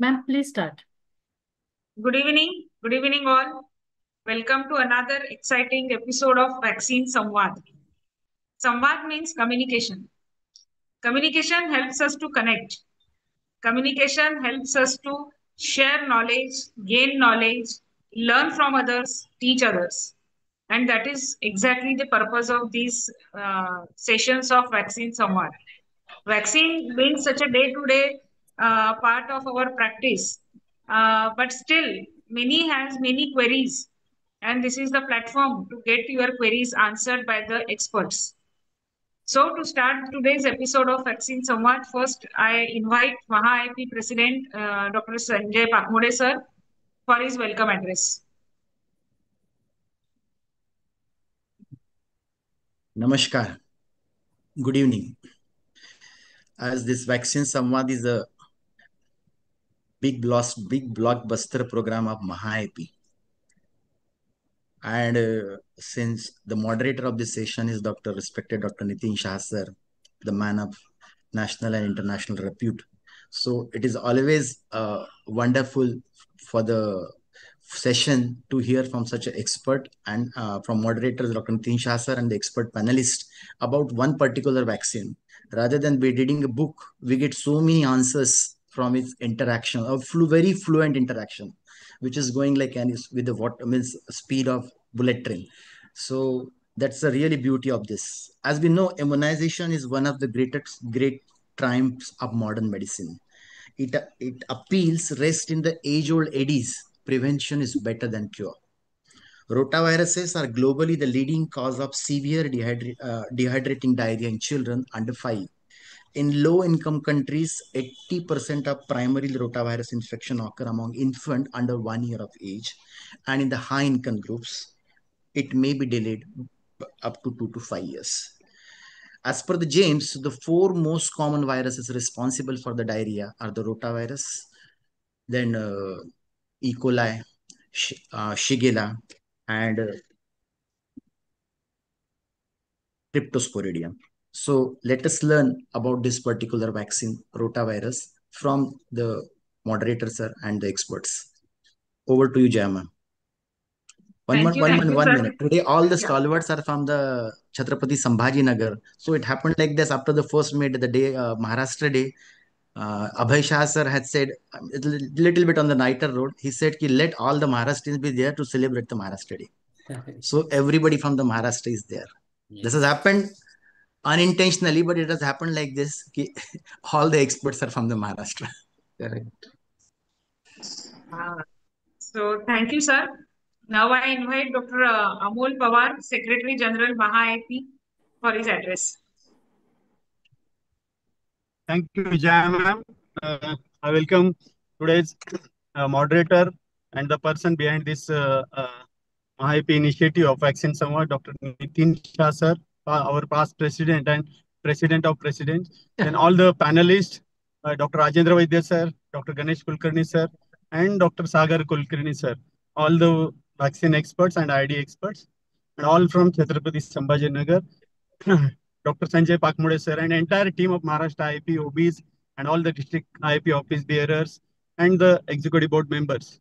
Ma'am, please start. Good evening. Good evening, all. Welcome to another exciting episode of Vaccine Samvad. Samvad means communication. Communication helps us to connect. Communication helps us to share knowledge, gain knowledge, learn from others, teach others. And that is exactly the purpose of these sessions of Vaccine Samvad. Vaccine being such a day-to-day part of our practice, but still many has many queries, and this is the platform to get your queries answered by the experts. So to start today's episode of Vaccine Samvad, first I invite Maha-IP President Dr. Sanjay Pakmode sir for his welcome address. Namaskar. Good evening. As this Vaccine Samvad is a big blockbuster program of Maha-IP. And since the moderator of this session is respected Dr. Nitin Shah sir, the man of national and international repute. So it is always wonderful for the session to hear from such an expert and from moderators Dr. Nitin Shah sir and the expert panelist about one particular vaccine. Rather than be reading a book, we get so many answers from its interaction, very fluent interaction, which is going like with the what means speed of bullet train. So that's the really beauty of this. As we know, immunization is one of the great triumphs of modern medicine. It appeals rest in the age-old eddies. Prevention is better than cure. Rotaviruses are globally the leading cause of severe dehydrating diarrhea in children under 5. In low-income countries, 80% of primary rotavirus infection occur among infants under 1 year of age, and in the high-income groups, it may be delayed up to 2 to 5 years. As per the James, the four most common viruses responsible for the diarrhea are the rotavirus, then E. coli, Shigella, and Cryptosporidium. So let us learn about this particular vaccine, rotavirus, from the moderator sir and the experts. Over to you, Jayama. Thank you, thank you, One sir. minute. Today, all the Yeah. stalwarts are from the Chhatrapati Sambhaji Nagar. So it happened like this after the first May, the day, Maharashtra Day. Abhay Shah sir had said a little bit on the Nighter Road. He said, ki, let all the Maharashtrians be there to celebrate the Maharashtra Day. So everybody from the Maharashtra is there. Yes. This has happened unintentionally, but it has happened like this. Ki, all the experts are from the Maharashtra. Correct. So thank you, sir. Now I invite Dr. Amol Pawar, Secretary General Maha-IP, for his address. Thank you, Vijaya ma'am. I welcome today's moderator and the person behind this Maha-IP initiative of Vaccine Samvad, Dr. Nitin Shah sir, our past president and president of presidents, and all the panelists, Dr. Rajendra Vaidya sir, Dr. Ganesh Kulkarni sir, and Dr. Sagar Kulkarni sir, all the vaccine experts and ID experts, and all from Chhatrapati Sambhaji Nagar. Dr. Sanjay Pakmode sir, and entire team of Maharashtra IP OBs and all the district IP office bearers and the executive board members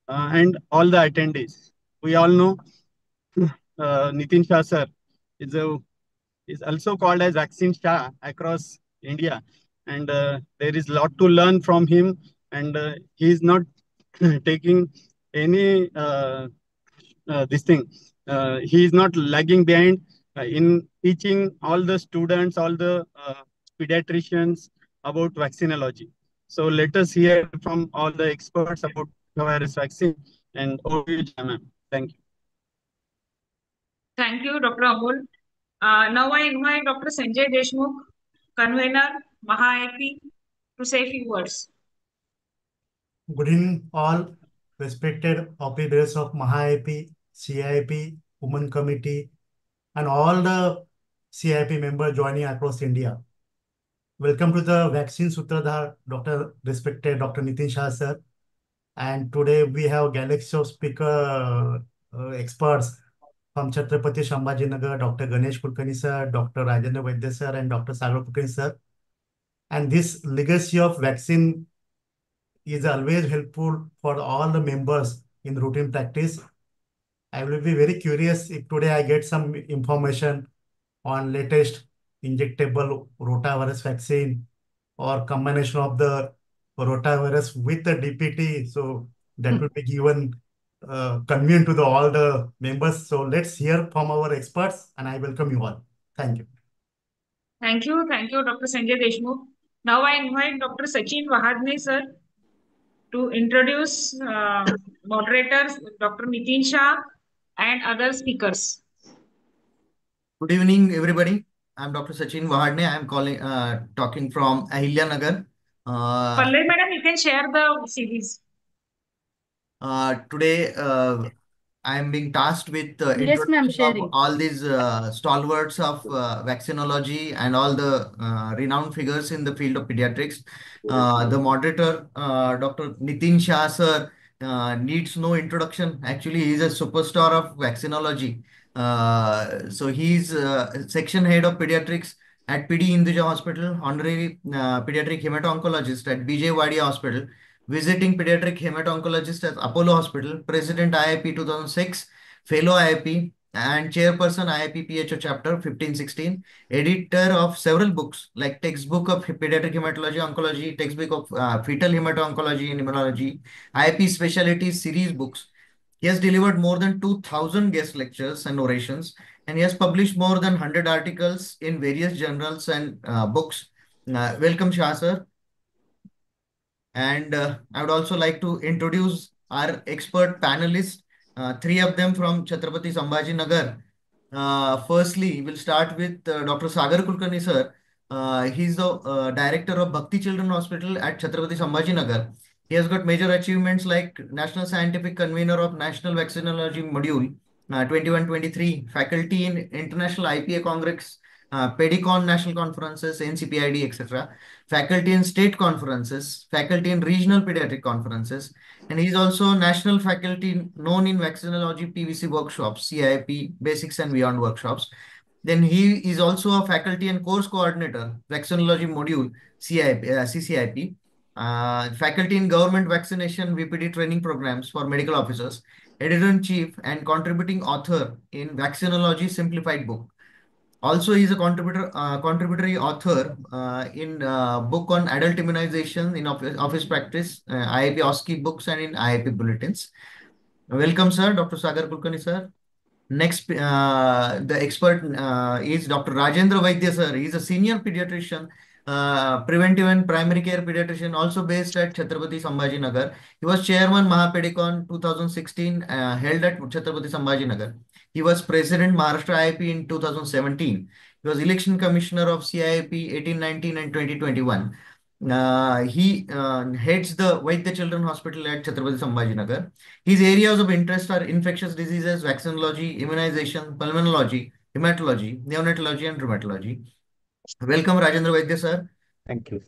and all the attendees. We all know Nitin Shah sir is also called as Vaccine Shah across India, and there is a lot to learn from him, and he is not taking any this thing. He is not lagging behind in teaching all the students, all the pediatricians about vaccinology. So let us hear from all the experts about virus vaccine. And over to you, ma'am. Thank you. Thank you, Dr. Amol. Now I invite Dr. Sanjay Deshmukh, convener, Maha-IP, to say a few words. Good evening, all respected officers of Maha-IP, CIP, Women Committee, and all the CIP members joining across India. Welcome to the Vaccine Sutradhar, respected Dr. Nitin Shah sir. And today we have galaxy of speaker experts from Chhatrapati Sambhaji Nagar, Dr. Ganesh Kulkarni sir, Dr. Rajendra Vaidya sir, and Dr. Sagar Kulkarni sir. And this legacy of vaccine is always helpful for all the members in routine practice. I will be very curious if today I get some information on latest injectable rotavirus vaccine or combination of the rotavirus with the DPT. So that will be given convenient to all the members. So let's hear from our experts, and I welcome you all. Thank you. Thank you, Dr. Sanjay Deshmukh. Now I invite Dr. Sachin Wahadne, sir, to introduce moderators, Dr. Nitin Shah, and other speakers. Good evening, everybody. I'm Dr. Sachin Wahadne. I'm talking from Ahilya Nagar. Pallavi madam, you can share the series. Today, I am being tasked with Yes, ma'am, introduction of sharing. all these stalwarts of vaccinology and all the renowned figures in the field of pediatrics. The moderator, Dr. Nitin Shah sir, needs no introduction. Actually, he is a superstar of vaccinology. So he's section head of pediatrics at PD Hinduja Hospital, honorary pediatric hemato-oncologist at BJ Wadia Hospital, visiting pediatric hemato-oncologist at Apollo Hospital, President IIP 2006, Fellow IIP, and Chairperson IIP PHO Chapter 1516, editor of several books like Textbook of Pediatric Hematology Oncology, Textbook of Fetal Hemato-Oncology and Immunology, IIP Specialty Series books. He has delivered more than 2,000 guest lectures and orations, and he has published more than 100 articles in various journals and books. Welcome, Shah sir. And I would also like to introduce our expert panelists, three of them from Chhatrapati Sambhaji Nagar. Firstly, we'll start with Dr. Sagar Kulkarni sir. He's the director of Bhakti Children Hospital at Chhatrapati Sambhaji Nagar. He has got major achievements like National Scientific Convener of National Vaccinology Module 21-23, faculty in International IPA Congress, Pedicon National Conferences, NCPID, etc., faculty in state conferences, faculty in regional pediatric conferences, and he is also national faculty known in vaccinology PVC workshops, CIP, basics and beyond workshops. Then he is also a faculty and course coordinator, vaccinology module, CCIP, faculty in government vaccination VPD training programs for medical officers, editor-in-chief and contributing author in Vaccinology Simplified book. Also, he's a contributory author in book on adult immunization in office practice, IIP OSCE books and in IIP bulletins. Welcome, sir, Dr. Sagar Kulkarni, sir. Next, the expert is Dr. Rajendra Vaidya, sir. He's a senior pediatrician, preventive and primary care pediatrician, also based at Chhatrapati Sambhaji Nagar. He was chairman Mahapedicon 2016, held at Chhatrapati Sambhaji Nagar. He was president Maharashtra IIP in 2017. He was election commissioner of CIIP 1819 and 2021. He heads the Vaidya Children Hospital at Chhatrapati Sambhaji Nagar. His areas of interest are infectious diseases, vaccinology, immunization, pulmonology, hematology, neonatology, and rheumatology. Welcome, Rajendra Vaidya, sir. Thank you.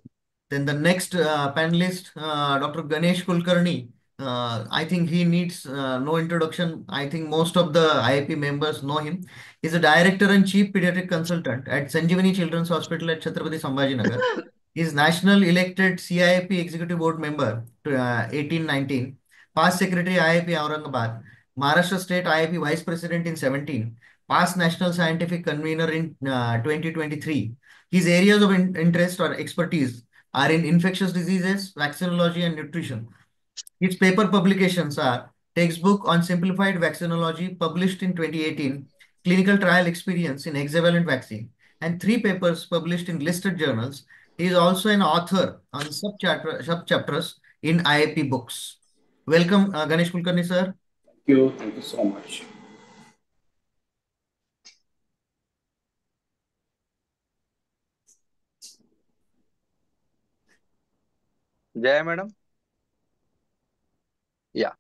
Then the next panelist, Dr. Ganesh Kulkarni. I think he needs no introduction. I think most of the IIP members know him. He's a director and chief pediatric consultant at Sanjeevani Children's Hospital at Chhatrapati Sambhaji Nagar. He's national elected CIP executive board member to 1819, past secretary IIP Aurangabad, Maharashtra State IIP vice president in 17, past national scientific convener in 2023. His areas of interest or expertise are in infectious diseases, vaccinology, and nutrition. Its paper publications are textbook on simplified vaccinology published in 2018, clinical trial experience in hexavalent vaccine, and three papers published in listed journals. He is also an author on subchapters in IIP books. Welcome, Ganesh Kulkarni, sir. Thank you so much. Jaya madam. Yeah.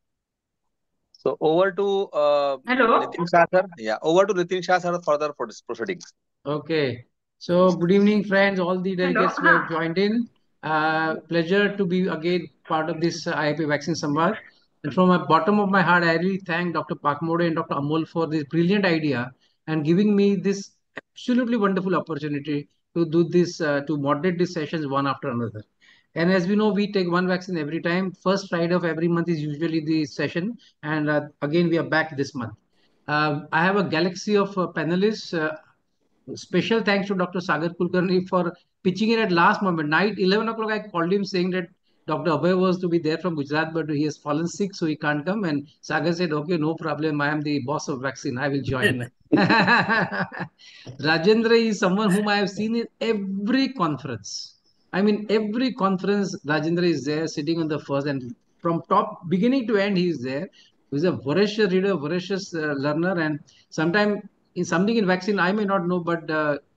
So over to Hello. Nitin Shah sir. Yeah, over to Nitin Shah sir further for this proceedings. Okay. So good evening, friends, all the delegates who have joined in. Pleasure to be again part of this IIP Vaccine Samvad. And from the bottom of my heart, I really thank Dr. Pakmode and Dr. Amol for this brilliant idea and giving me this absolutely wonderful opportunity to do this, to moderate these sessions one after another. And as we know, we take one vaccine every time. First Friday of every month is usually the session. And again, we are back this month. I have a galaxy of panelists. Special thanks to Dr. Sagar Kulkarni for pitching in at last moment. Night 11 o'clock, I called him saying that Dr. Abhay was to be there from Gujarat, but he has fallen sick, so he can't come. And Sagar said, okay, no problem. I am the boss of vaccine. I will join. Rajendra is someone whom I have seen in every conference. I mean, every conference, Rajendra is there sitting on the first, and from top beginning to end, he is there. He's a voracious reader, voracious learner, and sometimes in something in vaccine I may not know, but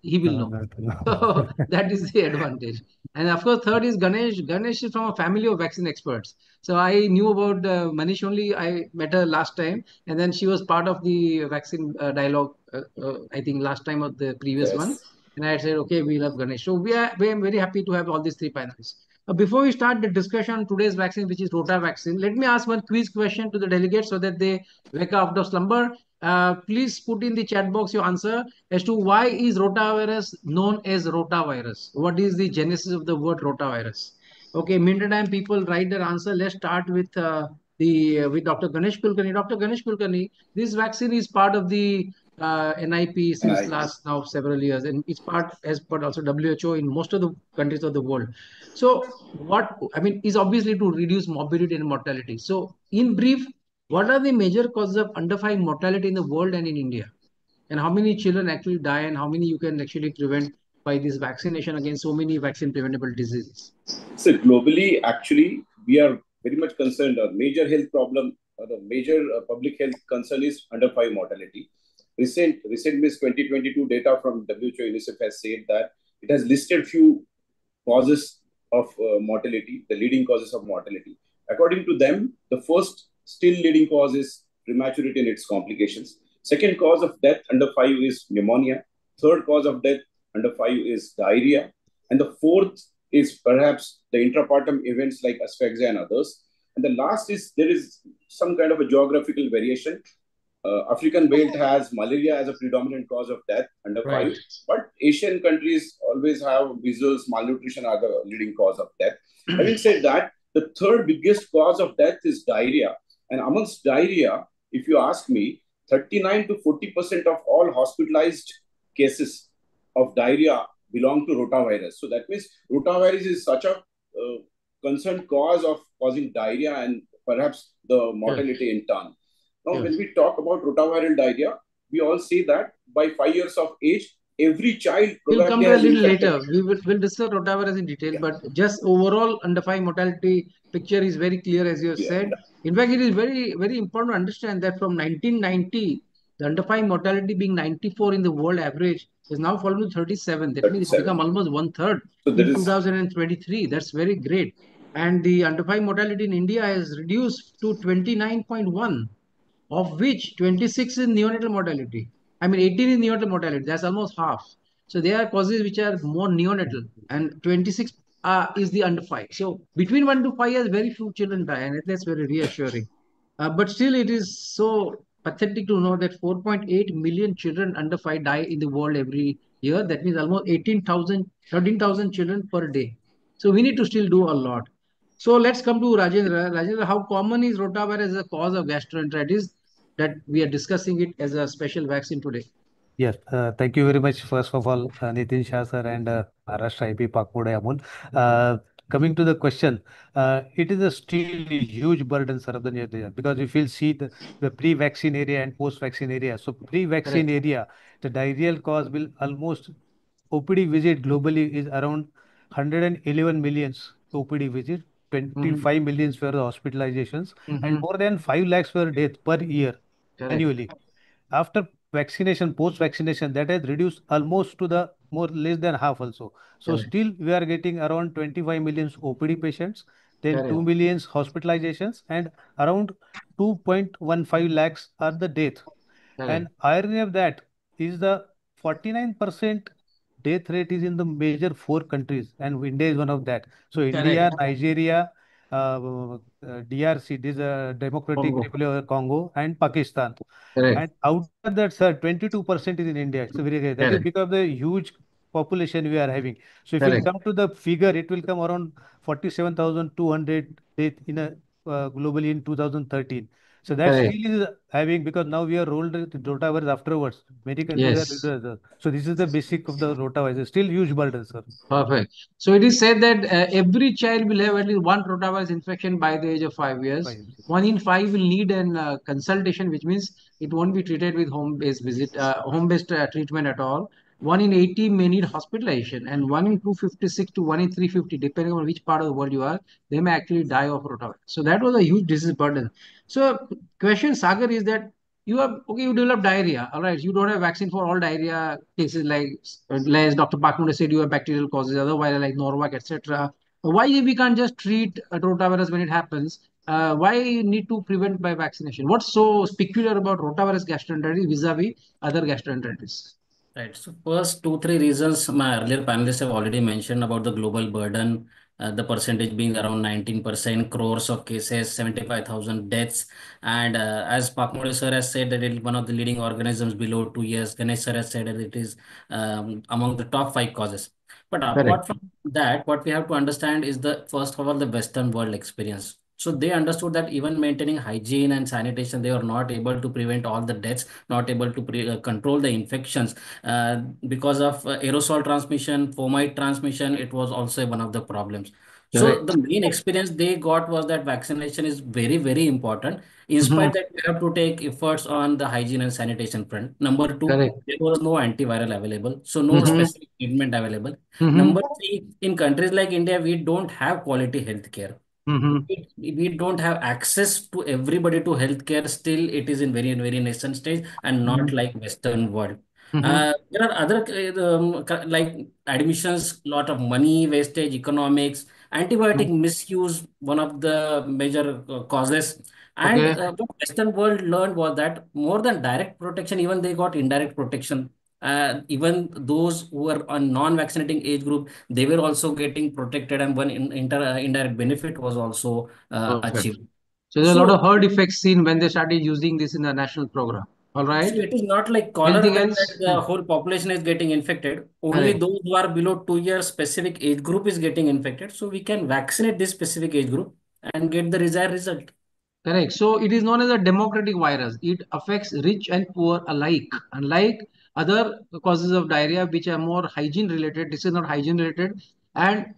he will know. So that is the advantage. And of course, third is Ganesh. Ganesh is from a family of vaccine experts. So I knew about Manish only. I met her last time, and then she was part of the vaccine dialogue. I think last time of the previous one. Yes. And I said, okay, we love Ganesh. So we are very happy to have all these three panelists. Before we start the discussion on today's vaccine, which is Rota vaccine, let me ask one quiz question to the delegates so that they wake up out of slumber. Please put in the chat box your answer as to why is rotavirus known as rotavirus. What is the genesis of the word rotavirus? Okay, meantime, people write their answer. Let's start with with Dr. Ganesh Kulkarni. Dr. Ganesh Kulkarni, this vaccine is part of the NIP since NIP. last now several years, and it's part as part also WHO in most of the countries of the world. So, what I mean is obviously to reduce morbidity and mortality. So, in brief, what are the major causes of under 5 mortality in the world and in India? And how many children actually die, and how many you can actually prevent by this vaccination against so many vaccine preventable diseases? So globally, actually, we are very much concerned. A major health problem, or the major public health concern is under 5 mortality. Recent Miss 2022 data from WHO UNICEF has said that it has listed few causes of mortality, the leading causes of mortality. According to them, the first still leading cause is prematurity and its complications. Second cause of death under 5 is pneumonia. Third cause of death under 5 is diarrhea. And the fourth is perhaps the intrapartum events like asphyxia and others. And the last is there is some kind of a geographical variation. African belt has malaria as a predominant cause of death under 5, but Asian countries always have measles, malnutrition are the leading cause of death. Having said that, the third biggest cause of death is diarrhea. And amongst diarrhea, if you ask me, 39 to 40% of all hospitalized cases of diarrhea belong to rotavirus. So that means rotavirus is such a concerned cause of causing diarrhea and perhaps the mortality in turn. Now, when we talk about rotaviral diarrhea, we all say that by 5 years of age, every child we'll come to a little infected. later. We'll discuss rotavirus in detail, but just overall under 5 mortality picture is very clear, as you have said. In fact, it is very, very important to understand that from 1990, the under 5 mortality being 94 in the world average is now fallen to 37. That means it's become almost one third in 2023. That's very great. And the under 5 mortality in India has reduced to 29.1, of which 26 is neonatal mortality. I mean, 18 is neonatal mortality. That's almost half. So there are causes which are more neonatal, and 26 is the under 5. So between 1 to 5 years, very few children die, and that's very reassuring. But still, it is so pathetic to know that 4.8 million children under 5 die in the world every year. That means almost 13,000 children per day. So we need to still do a lot. So let's come to Rajendra. Rajendra, how common is rotavirus as a cause of gastroenteritis that we are discussing it as a special vaccine today? Yes, thank you very much. First of all, Nitin Shah sir and Maharashtra IP Pakpode Amul. Coming to the question, it is a still huge burden, sir, of the area, because if you'll see the pre-vaccine area and post-vaccine area. So pre-vaccine area, the diarrheal cause will almost OPD visit globally is around 111 millions OPD visit, 25 millions were the hospitalizations, and more than 5 lakhs were death per year annually. After vaccination, post-vaccination, that has reduced almost to the more less than half also. So still we are getting around 25 million OPD patients, then 2 millions hospitalizations, and around 2.15 lakhs are the death. And irony of that is the 49% death rate is in the major 4 countries, and India is one of that. So India, Nigeria, DRC, this is Democratic Republic of Congo, and Pakistan. And out of that, sir, 22% is in India. It's very great. That is because of the huge population we are having. So if you come to the figure, it will come around 47,200 death in a globally in 2013. So that still is having, because now we are rolled with rotavirus afterwards. Many countries are. So this is the basic of the rotavirus. Still huge burden, sir. Perfect. So it is said that every child will have at least one rotavirus infection by the age of 5 years. 1 in 5 will need an consultation, which means it won't be treated with home-based treatment at all. 1 in 80 may need hospitalization, and 1 in 256 to 1 in 350, depending on which part of the world you are, they may actually die of rotavirus. So that was a huge disease burden. So question, Sagar, is that you develop diarrhea, all right, you don't have vaccine for all diarrhea cases, like as Dr. Bakmunde said, you have bacterial causes, other viral like Norvac, etc. Why we can't just treat rotavirus when it happens? Why you need to prevent by vaccination? What's so peculiar about rotavirus gastroenteritis vis-a-vis other gastroenteritis? Right. So first 2, 3 reasons my earlier panelists have already mentioned about the global burden, the percentage being around 19%, crores of cases, 75,000 deaths. And as Pakmode sir has said that it is one of the leading organisms below 2 years. Ganesh sir has said that it is among the top 5 causes. But apart from that, what we have to understand is the first of all, the Western world experience. So they understood that even maintaining hygiene and sanitation, they were not able to prevent all the deaths, not able to control the infections. Because of aerosol transmission, fomite transmission, it was also one of the problems. So the main experience they got was that vaccination is very, very important. In spite that we have to take efforts on the hygiene and sanitation front. Number 2, there was no antiviral available, so no specific treatment available. Number 3, in countries like India, we don't have quality healthcare. We don't have access to everybody to healthcare. Still, it is in very, very nascent stage and not like Western world. There are other like admissions, lot of money wastage, economics, antibiotic misuse, one of the major causes. And what Western world learned was that more than direct protection, even they got indirect protection. Even those who were on non-vaccinating age group, they were also getting protected, and one indirect benefit was also achieved. So there's a lot of herd effects seen when they started using this in the national program. All right. So it is not like collar that the whole population is getting infected. Only those who are below 2 years specific age group is getting infected. So we can vaccinate this specific age group and get the desired result. Correct. So it is known as a democratic virus. It affects rich and poor alike. Unlike other causes of diarrhea, which are more hygiene related, this is not hygiene related. And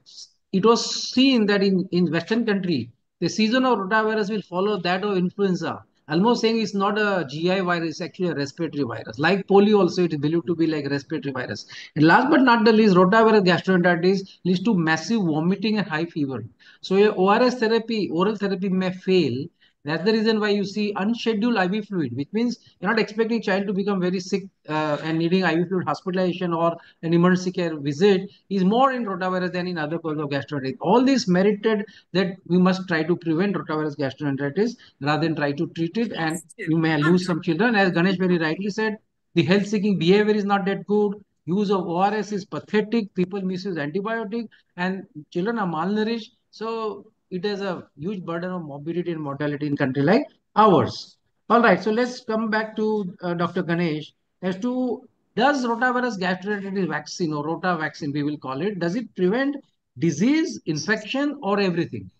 it was seen that in Western country, the season of rotavirus will follow that of influenza. Almost saying it's not a GI virus, it's actually a respiratory virus. Like polio also, it is believed to be like respiratory virus. And last but not the least, rotavirus gastroenteritis leads to massive vomiting and high fever. So your ORS therapy, oral therapy may fail. That's the reason why you see unscheduled IV fluid, which means you're not expecting child to become very sick and needing IV fluid hospitalization or an emergency care visit is more in rotavirus than in other causes of gastroenteritis. All this merited that we must try to prevent rotavirus gastroenteritis rather than try to treat it, and you may lose some children. As Ganesh very rightly said, the health-seeking behavior is not that good. Use of ORS is pathetic. People misuse antibiotic, and children are malnourished. So it has a huge burden of morbidity and mortality in country like ours. All right, so let's come back to Dr. Ganesh as to, does rotavirus gastroenteritis vaccine, or rota vaccine we will call it, does it prevent disease, infection, or everything?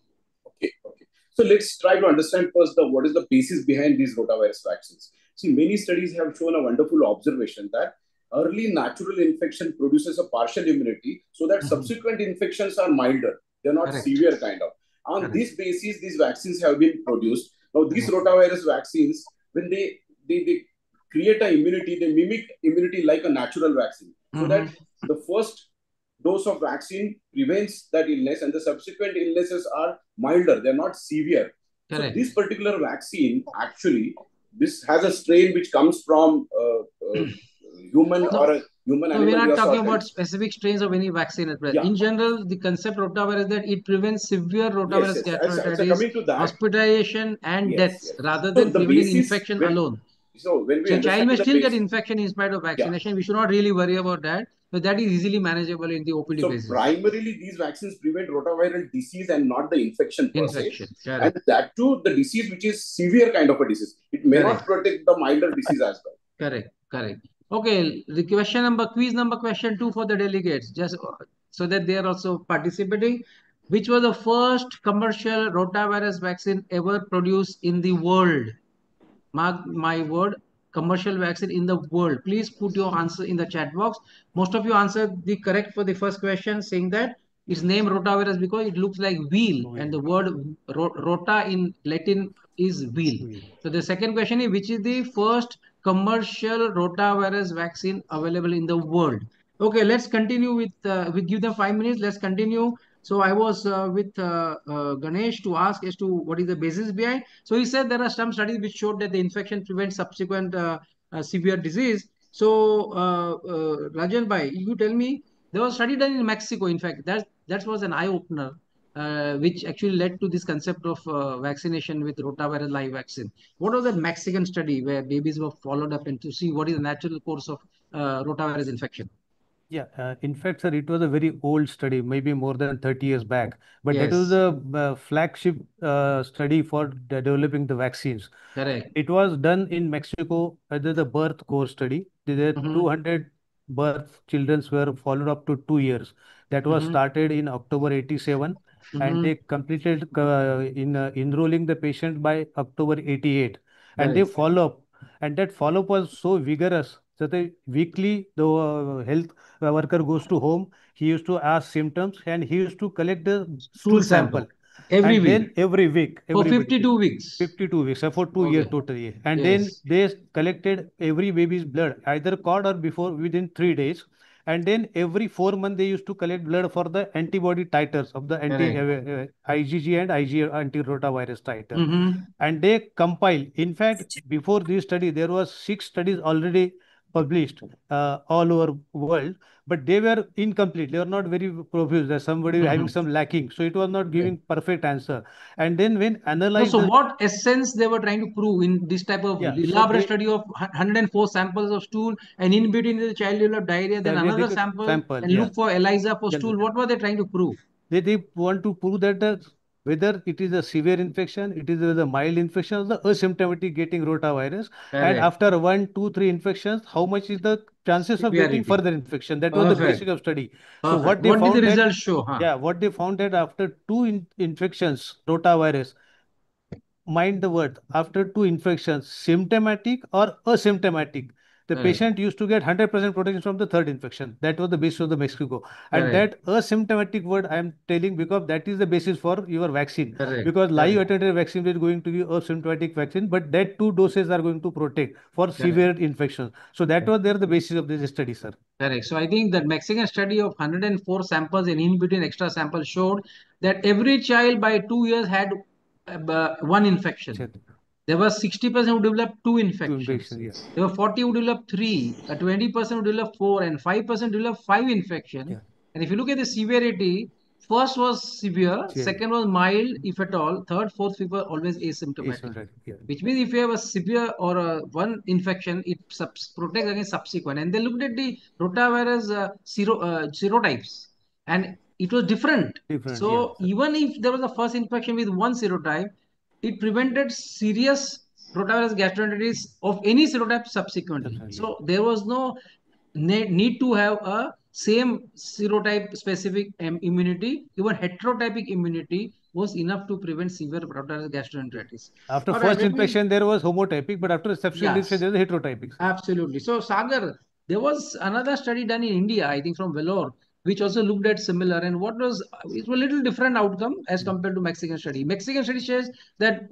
Okay. So let's try to understand first what is the basis behind these rotavirus vaccines. See, many studies have shown a wonderful observation that early natural infection produces a partial immunity so that subsequent infections are milder. They're not severe kind of. On this basis, these vaccines have been produced. Now, these rotavirus vaccines, when they create an immunity, they mimic immunity like a natural vaccine. So that the first dose of vaccine prevents that illness and the subsequent illnesses are milder. They're not severe. So this particular vaccine, actually, this has a strain which comes from human or a human animal. We're not talking about specific strains of any vaccine at present. In general, the concept of rotavirus is that it prevents severe rotavirus gastroenteritis, hospitalization, and deaths rather than preventing infection alone. So when we child may still get infection in spite of vaccination. We should not really worry about that, but that is easily manageable in the OPD basis. So primarily, these vaccines prevent rotaviral disease and not the infection per se. And that too, the disease which is severe kind of a disease. It may not protect the milder disease as well. Correct. Okay, the quiz number question 2 for the delegates, just so that they are also participating. Which was the first commercial rotavirus vaccine ever produced in the world? Mark my word, commercial vaccine in the world. Please put your answer in the chat box. Most of you answered the correct for the first question, saying that it's named rotavirus because it looks like wheel, and the word rota in Latin is wheel. So the second question is, which is the first commercial rotavirus vaccine available in the world? Okay, let's continue with, we give them 5 minutes. Let's continue. So I was with Ganesh to ask as to what is the basis behind. So he said there are some studies which showed that the infection prevents subsequent severe disease. So Rajan Bhai, you tell me, there was a study done in Mexico. In fact, that was an eye opener, which actually led to this concept of vaccination with rotavirus live vaccine. What was that Mexican study where babies were followed up and to see what is the natural course of rotavirus infection? Yeah, in fact, sir, it was a very old study, maybe more than 30 years back. But that was Yes, the flagship study for developing the vaccines. correct. It was done in Mexico under the birth course study. There Mm-hmm. 200 birth children were followed up to 2 years. That was Mm-hmm. started in October 87, and Mm-hmm. they completed in enrolling the patient by October 88. And they Correct. follow up, and that follow up was so vigorous that weekly the health worker goes to home. He used to ask symptoms, and he used to collect the stool Stool sample, sample every and week then every week for everybody 52 weeks. 52 weeks, for 2 years Okay. totally. And then Yes. they collected every baby's blood, either cord or before within 3 days. And then every 4 months they used to collect blood for the antibody titers of the anti Correct. IgG and Ig anti-rotavirus titer. Mm-hmm. And they compile. In fact, before this study, there was 6 studies already published all over world, but they were incomplete. They were not very profuse. There's somebody having Mm-hmm. some lacking, so it was not Okay. giving perfect answer. And then when No, analyze so the what essence they were trying to prove in this type of yeah, so elaborate they study of 104 samples of stool, and in between the child developed diarrhea, then they another could sample, sample, and yeah. look for ELISA for Then stool? What were they trying to prove? they want to prove that whether it is a severe infection, it is a mild infection, or the asymptomatic getting rotavirus, and Correct. after 1, 2, 3 infections, how much is the chances of getting Severity. further infection? That was the Perfect. basic of study. So Perfect. what they What did the found that results show? Huh? yeah, what they found that after two infections, rotavirus, mind the word, after two infections, symptomatic or asymptomatic, the Correct. patient used to get 100% protection from the third infection. That was the basis of the Mexico. And Correct. that asymptomatic word I am telling because that is the basis for your vaccine. Correct. Because live Correct. attenuated vaccine is going to be asymptomatic vaccine, but that two doses are going to protect for Correct. severe infections. So that was there the basis of this study, sir. Correct. So I think that Mexican study of 104 samples and in between extra samples showed that every child by 2 years had one infection. Check. There was 60% who developed two Two infections. infections, yeah. There were 40 who developed three, 20% who developed four, and 5% developed five infection. Yeah. And if you look at the severity, first was severe, Check. second was mild, if at all, third, fourth, fifth were always asymptomatic. Asymptomatic, yeah. Which means if you have a severe or a one infection, it protects against subsequent. And they looked at the rotavirus serotypes, and it was different. Different, yeah. So even if there was a first infection with one serotype, it prevented serious rotavirus gastroenteritis of any serotype subsequently. Definitely. So there was no need to have a same serotype specific immunity. Even heterotypic immunity was enough to prevent severe rotavirus gastroenteritis. After All right, first let me. infection, there was homotypic, but after subsequent infection, Yes, there was heterotypic. absolutely. So Sagar, there was another study done in India, I think from Vellore, which also looked at similar, and what was it was a little different outcome as compared to Mexican study. Mexican study says that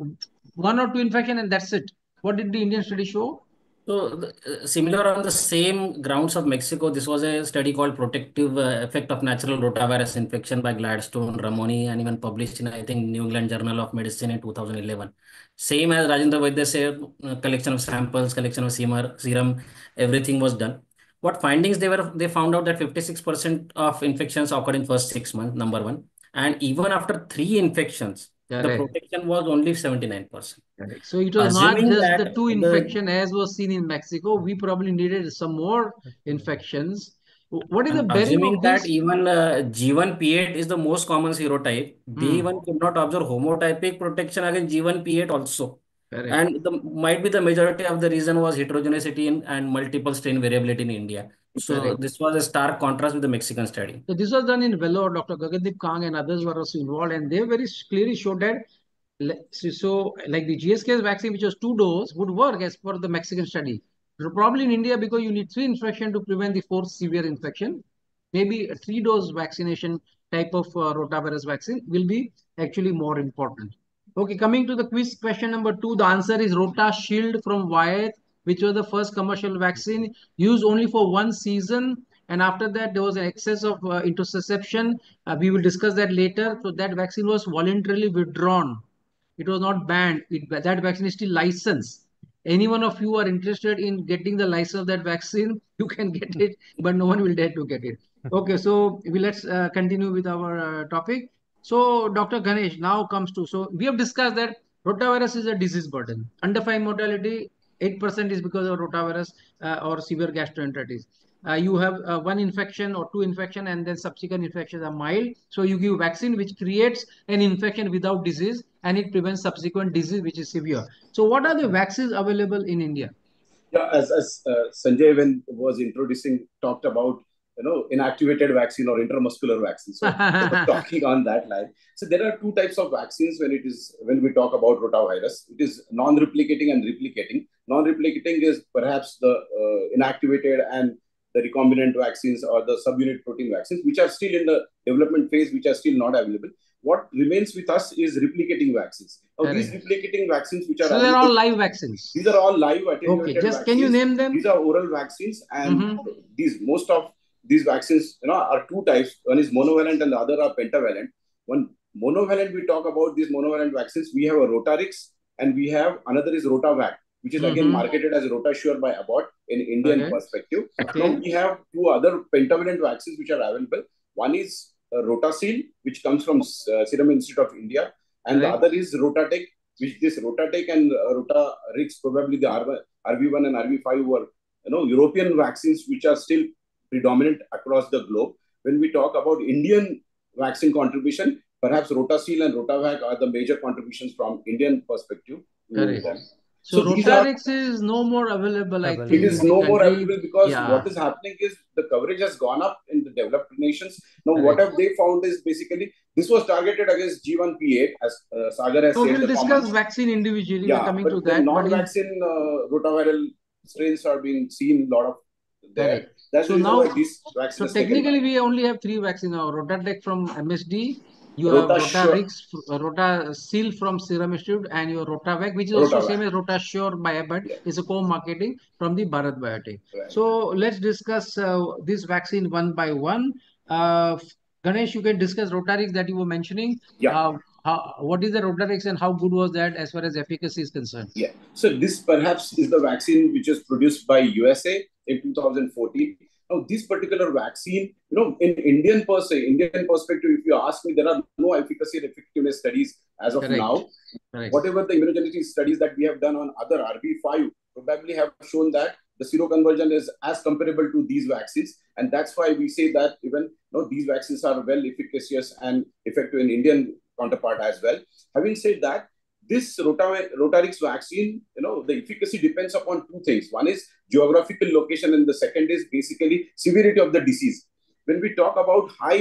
one or two infection and that's it. What did the Indian study show? So, similar on the same grounds of Mexico, this was a study called Protective Effect of Natural Rotavirus Infection by Gladstone, Ramoni, and even published in, I think, New England Journal of Medicine in 2011. Same as Rajendra Vaidya said, collection of samples, collection of serum, everything was done. What findings they found out that 56% of infections occurred in first 6 months, number one. And even after three infections, the Correct. protection was only 79%. Correct. So it was not Assuming just the that two the infection as was seen in Mexico. We probably needed some more infections. What is the And bearing assuming of that this? even G1P8 is the most common serotype, they even could not observe homotypic protection against G1P8 also. Correct. And might be the majority of the reason was heterogeneity and multiple strain variability in India. So Correct. this was a stark contrast with the Mexican study. So this was done in Vellore. Dr. Gagandeep Kang and others were also involved, and they very clearly showed that like the GSK's vaccine, which was 2 doses, would work as per the Mexican study. So probably in India, because you need 3 infection to prevent the fourth severe infection, maybe a 3-dose vaccination type of rotavirus vaccine will be actually more important. Okay, coming to the quiz question number 2, the answer is Rota Shield from Wyeth, which was the first commercial vaccine used only for 1 season. And after that, there was an excess of interception. We will discuss that later. So that vaccine was voluntarily withdrawn. It was not banned. That vaccine is still licensed. Any one of you are interested in getting the license of that vaccine, you can get it, but no one will dare to get it. Okay, so let's continue with our topic. So Dr. Ganesh now comes to, so we have discussed that rotavirus is a disease burden. Under 5 mortality, 8% is because of rotavirus or severe gastroenteritis. You have 1 infection or 2 infection, and then subsequent infections are mild. So you give vaccine which creates an infection without disease, and it prevents subsequent disease which is severe. So what are the vaccines available in India? Yeah, as Sanjay when was introducing talked about inactivated vaccine or intramuscular vaccine. So talking on that line, so there are two types of vaccines when we talk about rotavirus. It is non-replicating and replicating. Non-replicating is perhaps the inactivated and the recombinant vaccines or the subunit protein vaccines, which are still in the development phase, which are still not available. What remains with us is replicating vaccines. Now, these replicating vaccines, which are so they're all live vaccines. These are all live attenuated okay, just vaccines. Can you name them? These are oral vaccines, and most of these vaccines, are two types. One is monovalent, and the other are pentavalent. One monovalent, we talk about these monovalent vaccines. We have a Rotarix, and we have another is Rotavac, which is again marketed as Rotasure by Abbott in Indian perspective. Now we have two other pentavalent vaccines which are available. One is Rotasil, which comes from Serum Institute of India, and the other is Rotatec, which this Rotatec and Rotarix, probably the RV1 and RV5 were European vaccines which are still predominant across the globe. When we talk about Indian vaccine contribution, perhaps Rotasil and Rotavac are the major contributions from Indian perspective. So Rotarix is no more available, I think. It is no more available because what is happening is the coverage has gone up in the developed nations. Now, what have they found is basically this was targeted against G1P8, as Sagar has said. So we'll discuss vaccine individually. Yeah, coming but to the that. non-vaccine rotaviral strains are being seen a lot of there. That's so the now, why this vaccine so technically we only have 3 vaccines now. Rotatec from MSD, you have Rotarix, Rotasil from Serum Institute, and your Rotavac, which is also same as Rotasure by Abbott, is a co-marketing from the Bharat Biotech. So let's discuss this vaccine one by one. Ganesh, you can discuss Rotarix that you were mentioning. What is the Rotarix and how good was that as far as efficacy is concerned? Yeah. So this perhaps is the vaccine which is produced by USA in 2014. Now, this particular vaccine, in Indian perspective, if you ask me, there are no efficacy and effectiveness studies as of now. Whatever the immunogenicity studies that we have done on other RB5 probably have shown that the seroconversion is as comparable to these vaccines. And that's why we say that even these vaccines are well efficacious and effective in Indian counterpart as well. Having said that, this Rotarix vaccine, the efficacy depends upon two things. One is geographical location, and the second is basically severity of the disease. When we talk about high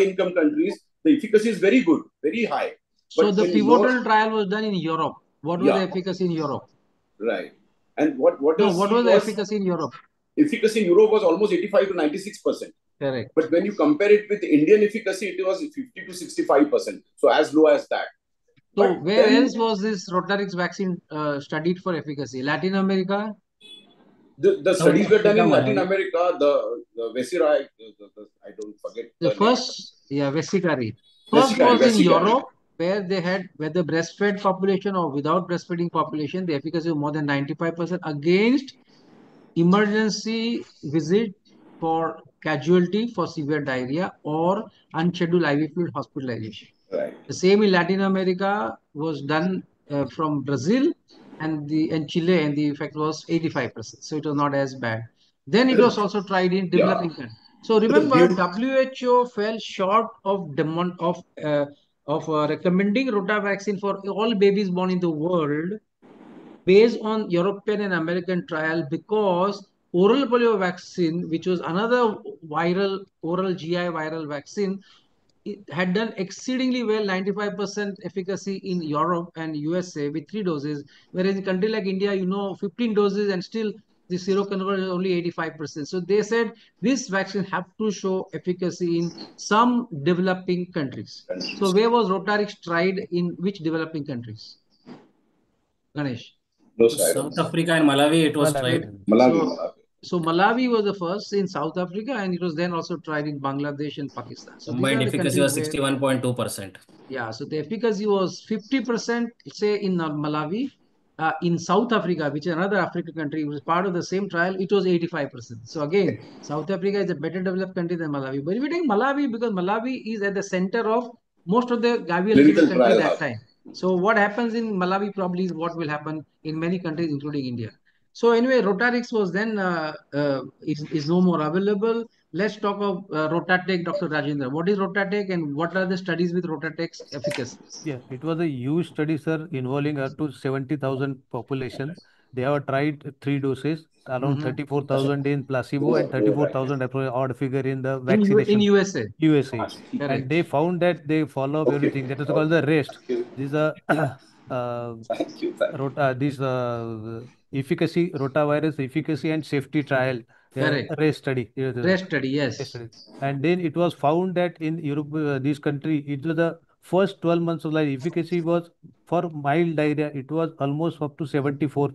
income countries, the efficacy is very good, very high. So the pivotal trial was done in Europe. What was the efficacy in Europe? Right. And what was the efficacy in Europe? Efficacy in Europe was almost 85 to 96%. Correct. But when you compare it with Indian efficacy, it was 50 to 65%. So as low as that. So where else was this Rotarix vaccine studied for efficacy? Latin America? The studies were done in Latin America. The Vesicari, I don't forget. Vesicari. First was in Europe, where they had whether breastfed population or without breastfeeding population, the efficacy of more than 95% against emergency visit for casualty for severe diarrhea or unscheduled IV fluid hospitalization. The same in Latin America was done from Brazil and Chile, and the effect was 85%. So it was not as bad. Then it was also tried in developing countries. So remember, WHO fell short of recommending Rota vaccine for all babies born in the world based on European and American trial, because oral polio vaccine, which was another oral GI viral vaccine, it had done exceedingly well, 95% efficacy in Europe and USA with 3 doses, whereas in country like India, 15 doses and still the seroconversion is only 85%. So they said this vaccine have to show efficacy in some developing countries. So where was Rotarix tried, in which developing countries? Ganesh. No South sirens. Africa and Malawi, it was Malawi. tried. Malawi. So Malawi was the first in South Africa, and it was then also tried in Bangladesh and Pakistan. So these Combined are the efficacy countries was where, 61.2%. yeah, so the efficacy was 50%, say, in Malawi. In South Africa, which is another African country, which was part of the same trial, it was 85%. So again, South Africa is a better developed country than Malawi. But if you take Malawi, because Malawi is at the center of most of the avian Clinical country trial that hub. time. So what happens in Malawi probably is what will happen in many countries, including India. So anyway, Rotarix was then is no more available. Let's talk of Rotatec, Dr. Rajendra. What is Rotatec and what are the studies with Rotatec's efficacy? Yeah, it was a huge study, sir, involving up to 70,000 population. They have tried 3 doses, around 34,000 in placebo and 34,000 odd figure in the In vaccination, USA. USA. And Correct. they found that they follow up everything. That is called the rest. These are Thank you. Thank you. this efficacy, rotavirus efficacy and safety trial, Correct. race study. Rest study, Race yes. study. And then it was found that in Europe, this country, it was the first 12 months of life efficacy was for mild diarrhea, it was almost up to 74%.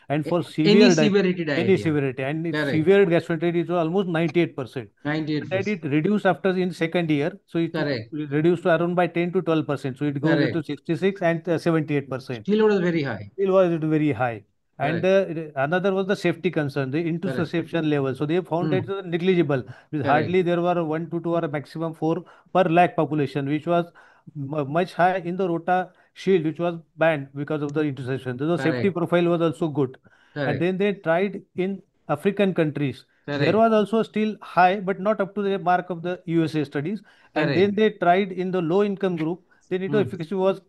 And for Any severe severity any diarrhea. severity, and if Correct. severe gastroenteritis, it was almost 98%. But that 98%. it reduced after in second year, so it Correct. reduced to around by 10 to 12%. So it goes Correct. into 66 and 78%. Still it was very high. Still was it very high. And Correct. another was the safety concern, the Correct. interception level. So they found that Hmm. it was negligible. With Correct. hardly there were 1 to 2 or maximum 4 per lakh population, which was much high in the Rota shield, which was banned because of the interception. So the safety Correct. profile was also good. And Correct. then they tried in African countries. There Correct. was also still high, but not up to the mark of the USA studies. And then Correct. they tried in the low income group. Then it Hmm. efficacy was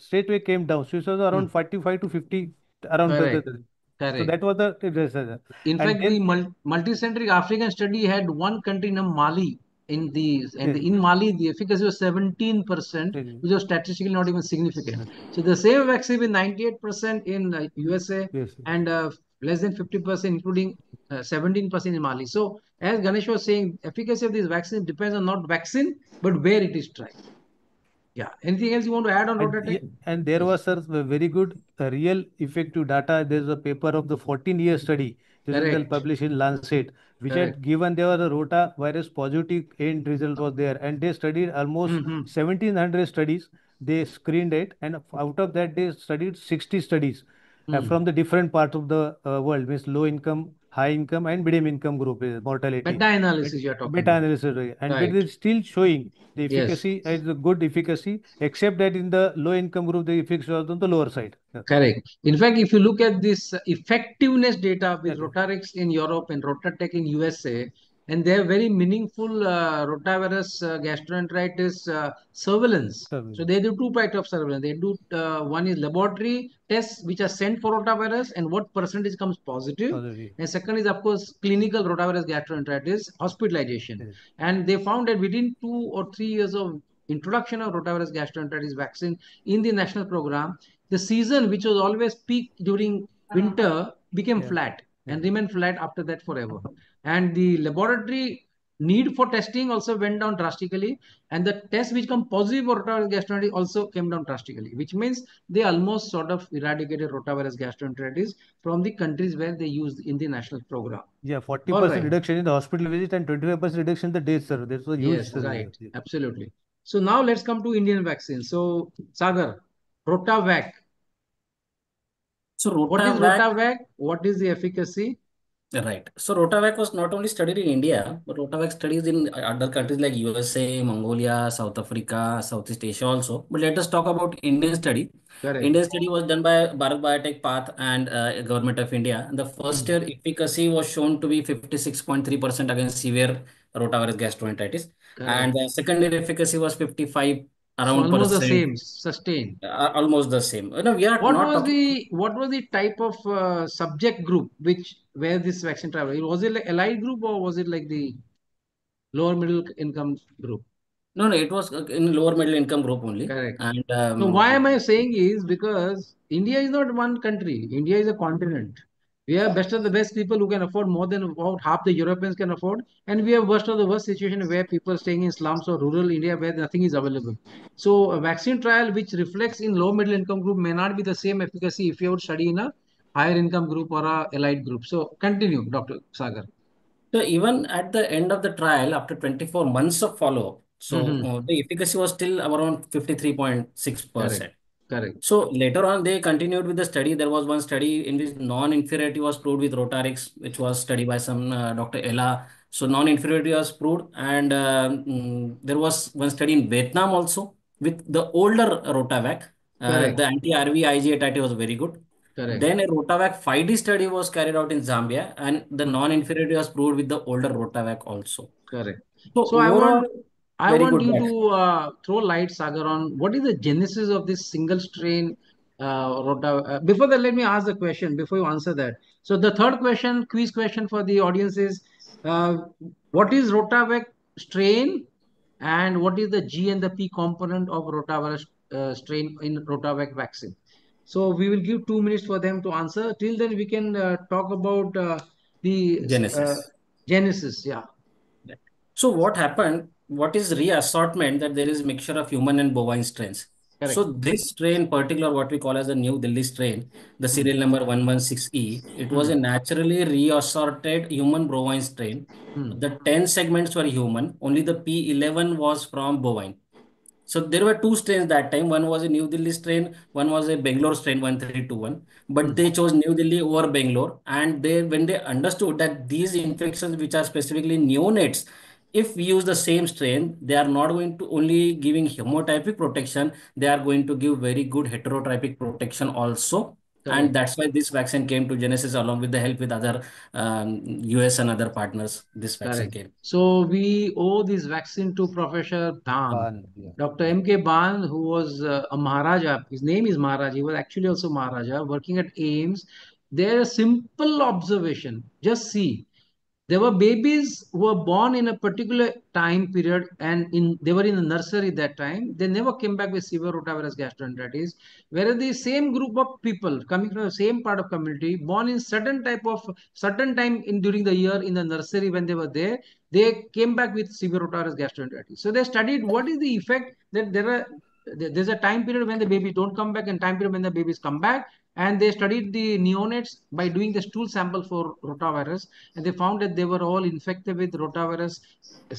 straightway came down. So it was Hmm. around 45 to 50 around Correct. so that Correct. was the In and fact, the then multicentric African study had one country named Mali in yes, in Mali the efficacy was 17%, yes, which was statistically not even significant. So the same vaccine with 98% in USA yes, and less than 50%, including 17% in Mali. So as Ganesh was saying, efficacy of this vaccine depends on not vaccine, but where it is tried. Yeah. Anything else you want to add on Rotatec? and there Yes. was sir very good real effective data. There's a paper of the 14-year study. This is Correct. published in Lancet, which Correct. had given there was a rota virus positive end result was there, and they studied almost Mm-hmm. 1,700 studies. They screened it, and out of that they studied 60 studies from the different parts of the world, means low income, high income, and medium income group mortality. Meta-analysis you are talking Beta about. analysis, and but Right. it is still showing the Yes. efficacy is a good efficacy, except that in the low income group, the efficacy was on the lower side. Yeah. Correct. In fact, if you look at this effectiveness data with Yeah. Rotarix in Europe and Rotatec in USA, and they have very meaningful rotavirus gastroenteritis surveillance. So they do two types of surveillance. They do one is laboratory tests which are sent for rotavirus and what percentage comes positive. Positive. And second is of course clinical rotavirus gastroenteritis hospitalization. Yes. And they found that within 2 or 3 years of introduction of rotavirus gastroenteritis vaccine in the national program, the season, which was always peak during winter, became Yeah. flat and Yeah. remained flat after that forever. And the laboratory need for testing also went down drastically, and the tests which come positive for rotavirus gastroenteritis also came down drastically, which means they almost sort of eradicated rotavirus gastroenteritis from the countries where they used in the national program. Yeah, All 40% right. reduction in the hospital visit and 25% reduction in the death, sir. That's a huge. Yes, right. Absolutely. So now let's come to Indian vaccine. So Sagar, Rotavac. So What is Rotavac, Rotavac? What is the efficacy? right. So Rotavac was not only studied in India, but Rotavac studies in other countries like USA, Mongolia, South Africa, Southeast Asia also. But let us talk about Indian study. Correct. Indian study was done by Bharat Biotech Path and Government of India. And the first year efficacy was shown to be 56.3% against severe rotavirus gastroenteritis. And Correct. the second year efficacy was 55 So around almost the percent, same, sustained. almost the same. We are not talking. What was the type of subject group where this vaccine traveled? Was it like allied group or was it like the lower middle income group? No, no, it was in lower middle income group only. Correct. And So why am I saying is because India is not one country. India is a continent. We have best of the best people who can afford more than about half the Europeans can afford, and we have worst of the worst situation where people are staying in slums or rural India where nothing is available. So a vaccine trial which reflects in low middle income group may not be the same efficacy if you would study in a higher income group or a allied group. So continue, Dr. Sagar. so even at the end of the trial, after 24 months of follow-up, so Mm-hmm. the efficacy was still around Correct. 53.6%. Correct. So later on, they continued with the study. There was one study in which non-inferiority was proved with Rotarix, which was studied by some Dr. Ella. So non-inferiority was proved, and there was one study in Vietnam also with the older Rotavac. Correct. The anti-RV IgA titer was very good. Correct. Then a Rotavac 5D study was carried out in Zambia, and the Mm. non-inferiority was proved with the older Rotavac also. Correct. So So overall, I very want good you vaccine. to throw light, Sagar, on what is the genesis of this single strain before that, let me ask the question before you answer that. So the third question, quiz question for the audience is, uh, what is Rotavac strain and what is the G and the P component of rotavirus strain in Rotavac vaccine? So we will give 2 minutes for them to answer. Till then, we can talk about the Genesis. genesis. Yeah. Right. So what happened? What is reassortment that there is mixture of human and bovine strains. So Correct. this strain, particular what we call as the New Delhi strain, the Hmm. serial number 116E, it was Hmm. a naturally reassorted human bovine strain. Hmm. The 10 segments were human, only the P11 was from bovine. So there were two strains that time. One was a New Delhi strain, one was a Bangalore strain 1321. Hmm. But they chose New Delhi over Bangalore. And they when they understood that these infections, which are specifically neonates, if we use the same strain, they are not going to only giving hemotypic protection, they are going to give very good heterotypic protection also. And Correct. that's why this vaccine came to Genesis along with the help with other US and other partners. This vaccine Correct. came. So we owe this vaccine to Professor Ban, Yeah. Dr. M.K. Ban, who was a Maharaja. His name is Maharaj. He was actually also Maharaja, working at AIMS. There, a simple observation. Just see. There were babies who were born in a particular time period and they were in the nursery that time. They never came back with severe rotavirus gastroenteritis. Whereas the same group of people coming from the same part of community, born in certain time in during the year in the nursery when they were there, they came back with severe rotavirus gastroenteritis. So they studied what is the effect that there's a time period when the babies don't come back and time period when the babies come back, and they studied the neonates by doing the stool sample for rotavirus, and they found that they were all infected with rotavirus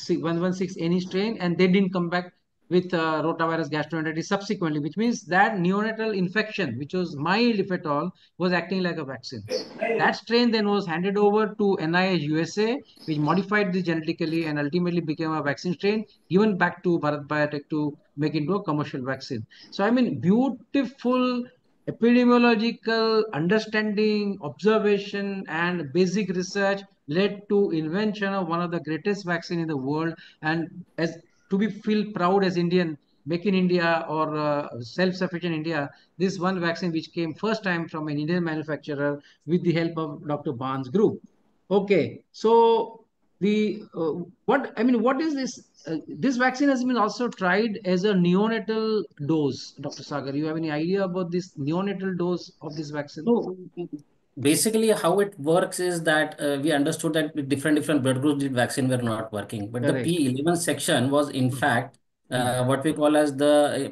116 any strain, and they didn't come back with rotavirus gastroenteritis subsequently, which means that neonatal infection, which was mild if at all, was acting like a vaccine. That strain then was handed over to NIH USA, which modified this genetically and ultimately became a vaccine strain, given back to Bharat Biotech to make into a commercial vaccine. So, I mean, beautiful epidemiological understanding, observation, and basic research led to invention of one of the greatest vaccine in the world. And as to be feel proud as Indian, make in India or self-sufficient India, this one vaccine which came first time from an Indian manufacturer with the help of Dr. Barnes Group. Okay, so the what I mean, what is this? This vaccine has been also tried as a neonatal dose. Dr. Sagar, you have any idea about this neonatal dose of this vaccine? So basically, how it works is that we understood that with different blood groups, the vaccine were not working. But the Correct. P11 section was in Hmm. fact Hmm. what we call as the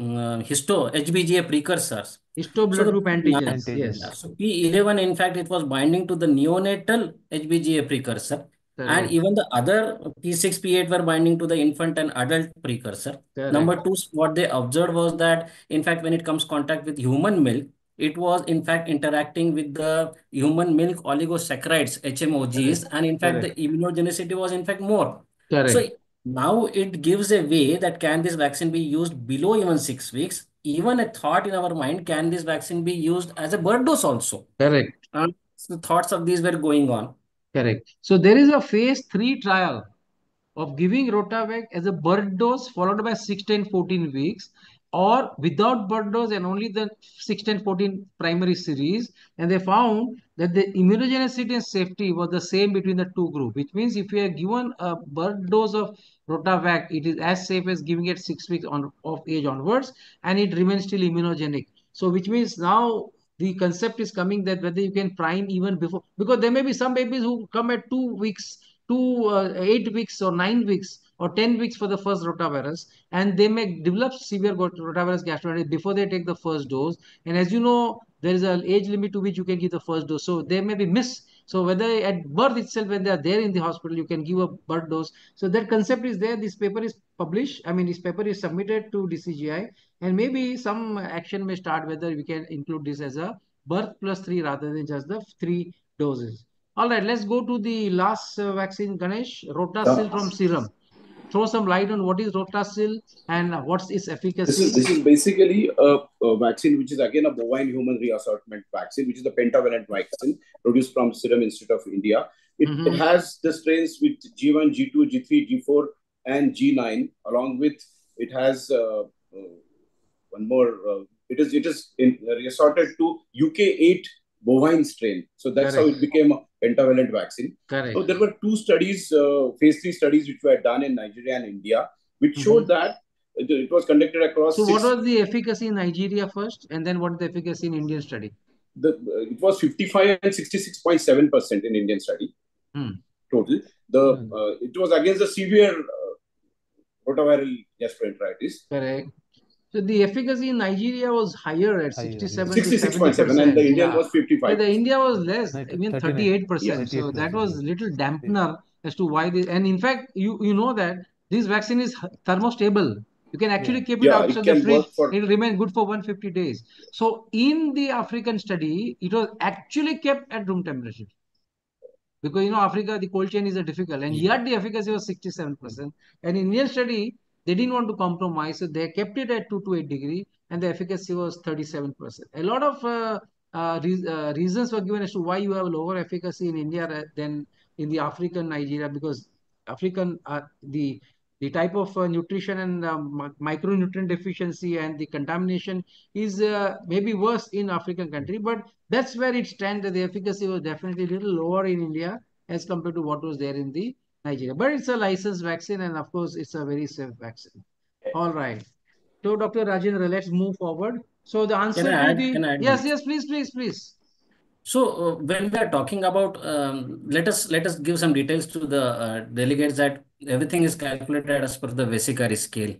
histo HBGA precursors. Histo So blood the group antigens. yeah, Yes. Antigens. so P11 in fact it was binding to the neonatal HBGA precursor, and Correct. even the other P6 P8 were binding to the infant and adult precursor. Correct. Number two, what they observed was that in fact when it comes contact with human milk, it was in fact interacting with the human milk oligosaccharides Correct. HMOGs, and in fact the Correct. immunogenicity was in fact more. So Correct. now it gives a way that can this vaccine be used below even 6 weeks? Even a thought in our mind, can this vaccine be used as a bird dose also? Correct. And the thoughts of these were going on. Correct. So there is a phase 3 trial of giving Rotavac as a bird dose followed by 16, 14 weeks. or without birth dose and only the 16, 14 primary series, and they found that the immunogenicity and safety was the same between the two groups, which means if you are given a birth dose of Rotavac, it is as safe as giving it 6 weeks of age onwards, and it remains still immunogenic. So which means now the concept is coming that whether you can prime even before, because there may be some babies who come at 2 weeks, 8 weeks or 9 weeks or 10 weeks for the first rotavirus, and they may develop severe rotavirus gastroenteritis before they take the first dose. And as you know, there is an age limit to which you can give the first dose. So they may be missed. So whether at birth itself, when they are there in the hospital, you can give a birth dose. So that concept is there. This paper is published. I mean, this paper is submitted to DCGI, and maybe some action may start whether we can include this as a birth plus 3 rather than just the 3 doses. All right, let's go to the last vaccine, Ganesh, Yeah. Rotacil from serum. Throw some light on what is Rotacil and what's its efficacy. This is basically a vaccine which is again a bovine human reassortment vaccine, which is the pentavalent vaccine produced from Serum Institute of India. It has the strains with G1, G2, G3, G4, and G9. Along with it has one more. It is reassorted to UK8 bovine strain. So that's Correct. how it became a pentavalent vaccine. Correct. So there were 2 studies, phase 3 studies, which were done in Nigeria and India, which showed that it was conducted across. So what was the efficacy in Nigeria first, and then what is the efficacy in Indian study? It was 55 and 66.7% in Indian study total. It was against the severe rotaviral gastroenteritis. Correct. So the efficacy in Nigeria was higher at 67 to 66.7, and the Indian was 55. So the India was less, I mean 38%. So that was little dampener as to why this. And in fact, you know that this vaccine is thermostable. You can actually keep it outside the fridge. It will remain good for 150 days. So in the African study, it was actually kept at room temperature. Because you know Africa, the cold chain is a difficult, and yet the efficacy was 67%. And in Indian study, they didn't want to compromise, so they kept it at 2 to 8 degree, and the efficacy was 37%. A lot of reasons were given as to why you have lower efficacy in India than in the African Nigeria, because African the type of nutrition and micronutrient deficiency and the contamination is maybe worse in African country, but that's where it stands. That the efficacy was definitely a little lower in India as compared to what was there in the Nigeria. But it's a licensed vaccine, and of course, it's a very safe vaccine. All right. So, Dr. Rajendra, let's move forward. So, the answer Can I to add? the Can I add? yes, please. So when we are talking about, let us give some details to the delegates that everything is calculated as per the Vesicari scale.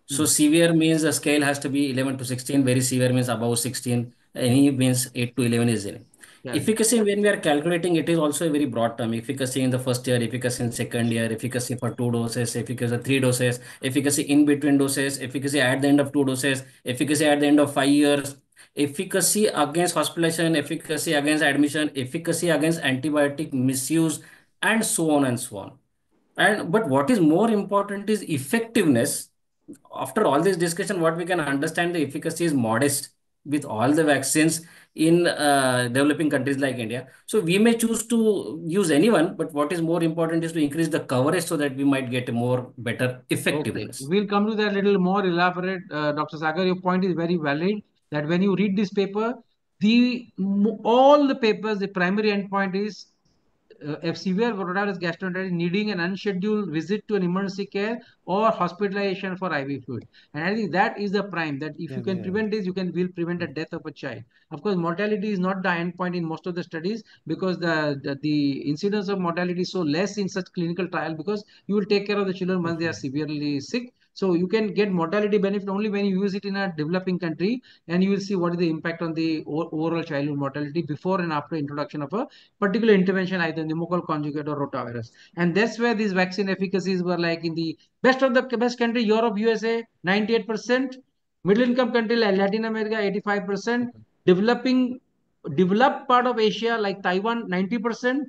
So severe means the scale has to be 11 to 16. Very severe means above 16. Any means 8 to 11 is there. Yeah. Efficacy, when we are calculating, it is also a very broad term. Efficacy in the first year, efficacy in second year, efficacy for 2 doses, efficacy 3 doses, efficacy in between doses, efficacy at the end of 2 doses, efficacy at the end of 5 years, efficacy against hospitalization, efficacy against admission, efficacy against antibiotic misuse, and so on and so on. And but what is more important is effectiveness. After all this discussion, what we can understand, the efficacy is modest with all the vaccines in developing countries like India. So we may choose to use anyone, but what is more important is to increase the coverage so that we might get a more better effectiveness. Okay. We'll come to that a little more elaborate. Dr. Sagar, your point is very valid that when you read this paper, all the papers, the primary endpoint is a severe rotavirus gastroenteritis needing an unscheduled visit to an emergency care or hospitalization for IV fluid. And I think that is the prime, that if you can prevent this, will prevent the death of a child. Of course, mortality is not the endpoint in most of the studies because the incidence of mortality is so less in such clinical trial because you will take care of the children once they are severely sick. So you can get mortality benefit only when you use it in a developing country, and you will see what is the impact on the overall childhood mortality before and after introduction of a particular intervention, either pneumococcal conjugate or rotavirus. And that's where these vaccine efficacies were like in the best of the best country, Europe, USA, 98%, middle income country like Latin America, 85%, developed part of Asia like Taiwan, 90%,